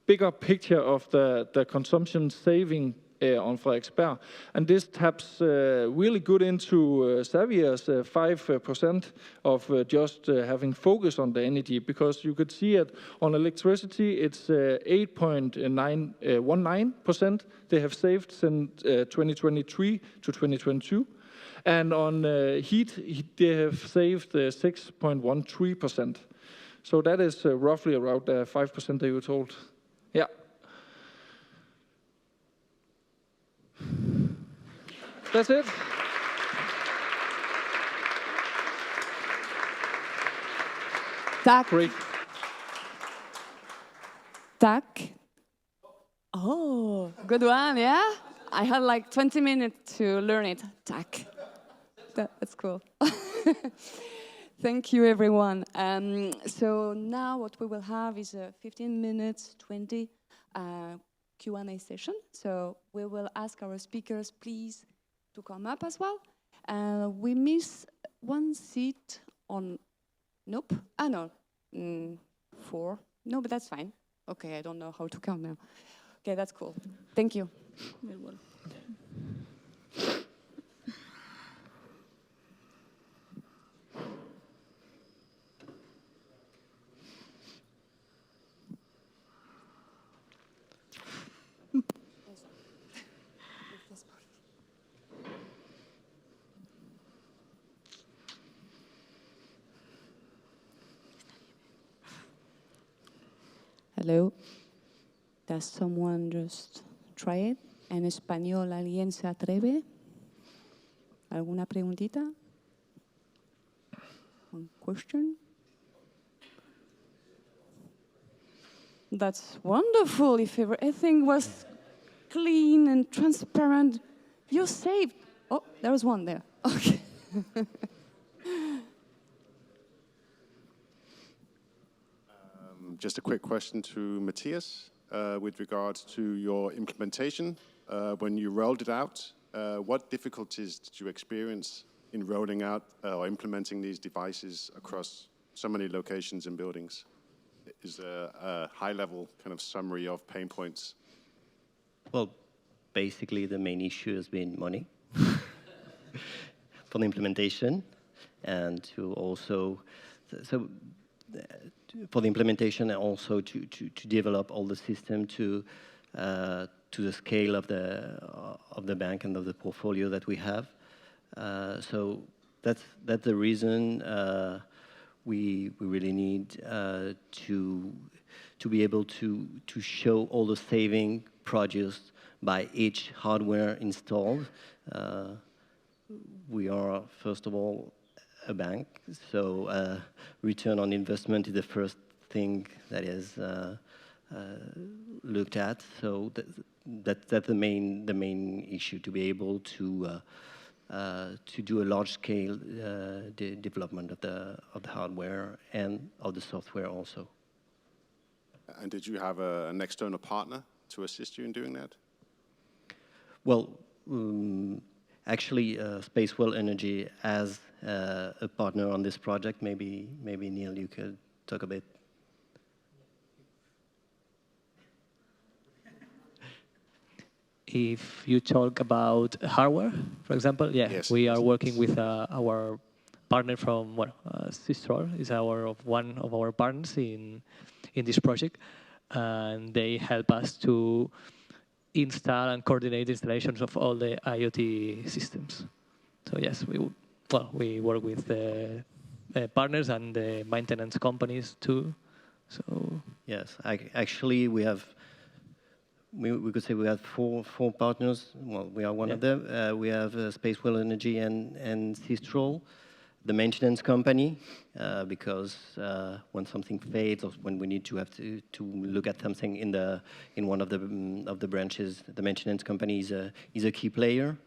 bigger picture of the consumption saving on Frederiksberg. And this taps really good into Xavi's 5% of just having focus on the energy, because you could see it on electricity, it's 8.19% they have saved since 2023 to 2022. And on heat, they have saved 6.13%. So that is roughly around 5% they were told. Yeah. That's it. Tak. Great. Tak. Oh, good one, yeah? I had like 20 minutes to learn it. Tak. That's cool. Thank you, everyone. So now what we will have is a 15 minutes, 20 Q&A session. So we will ask our speakers, please, to come up as well. We miss one seat on, nope, no, 4. No, but that's fine. Okay, I don't know how to count now. Okay, that's cool. Thank you. Hello. Does someone just try it? En español, ¿alguien se atreve? ¿Alguna preguntita? One question? That's wonderful. If everything was clean and transparent, you're saved. Oh, there was one there. Okay. Just a quick question to Mateos with regards to your implementation. When you rolled it out, what difficulties did you experience in rolling out or implementing these devices across so many locations and buildings? Is there a high-level kind of summary of pain points? Well, basically the main issue has been money for the implementation. and to also, for the implementation and also to develop all the system to the scale of the bank and of the portfolio that we have. So that's the reason we really need to be able to show all the saving produced by each hardware installed. We are, first of all, a bank, so return on investment is the first thing that is looked at. So that's the main issue, to be able to do a large-scale development of the hardware and of the software also. And did you have an external partner to assist you in doing that? Well, actually, Spacewell Energy as a partner on this project. Maybe Neil, you could talk a bit. If you talk about hardware, for example, Yes. we are working with our partner from Sistrol is one of our partners in this project, and they help us to install and coordinate installations of all the IoT systems. So yes, we work with the partners and the maintenance companies too. So yes, actually we have. We could say we have four partners. Well, we are one of them. We have Spacewell Energy and Sistrol, the maintenance company, because when something fails or when we need to look at something in one of the branches, the maintenance company is a key player.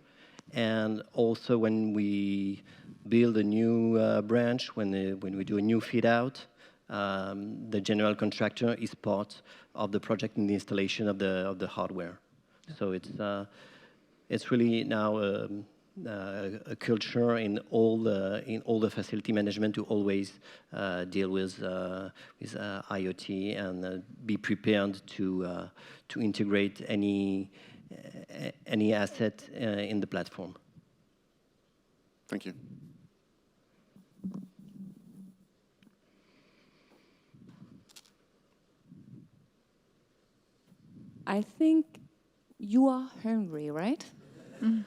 And also when we build a new branch, when we do a new fit out, the general contractor is part of the project in the installation of the hardware. So it's really now a culture in all the facility management to always deal with IoT and be prepared to integrate any asset in the platform. Thank you. I think you are hungry, right? Mm.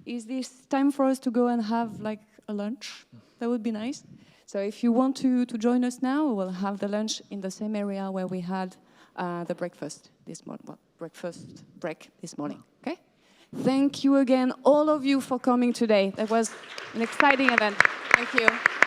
Is this time for us to go and have like a lunch? That would be nice. So if you want to join us now, we'll have the lunch in the same area where we had the breakfast this morning. Well, breakfast break this morning, okay? Thank you again, all of you, for coming today. That was an exciting event. Thank you.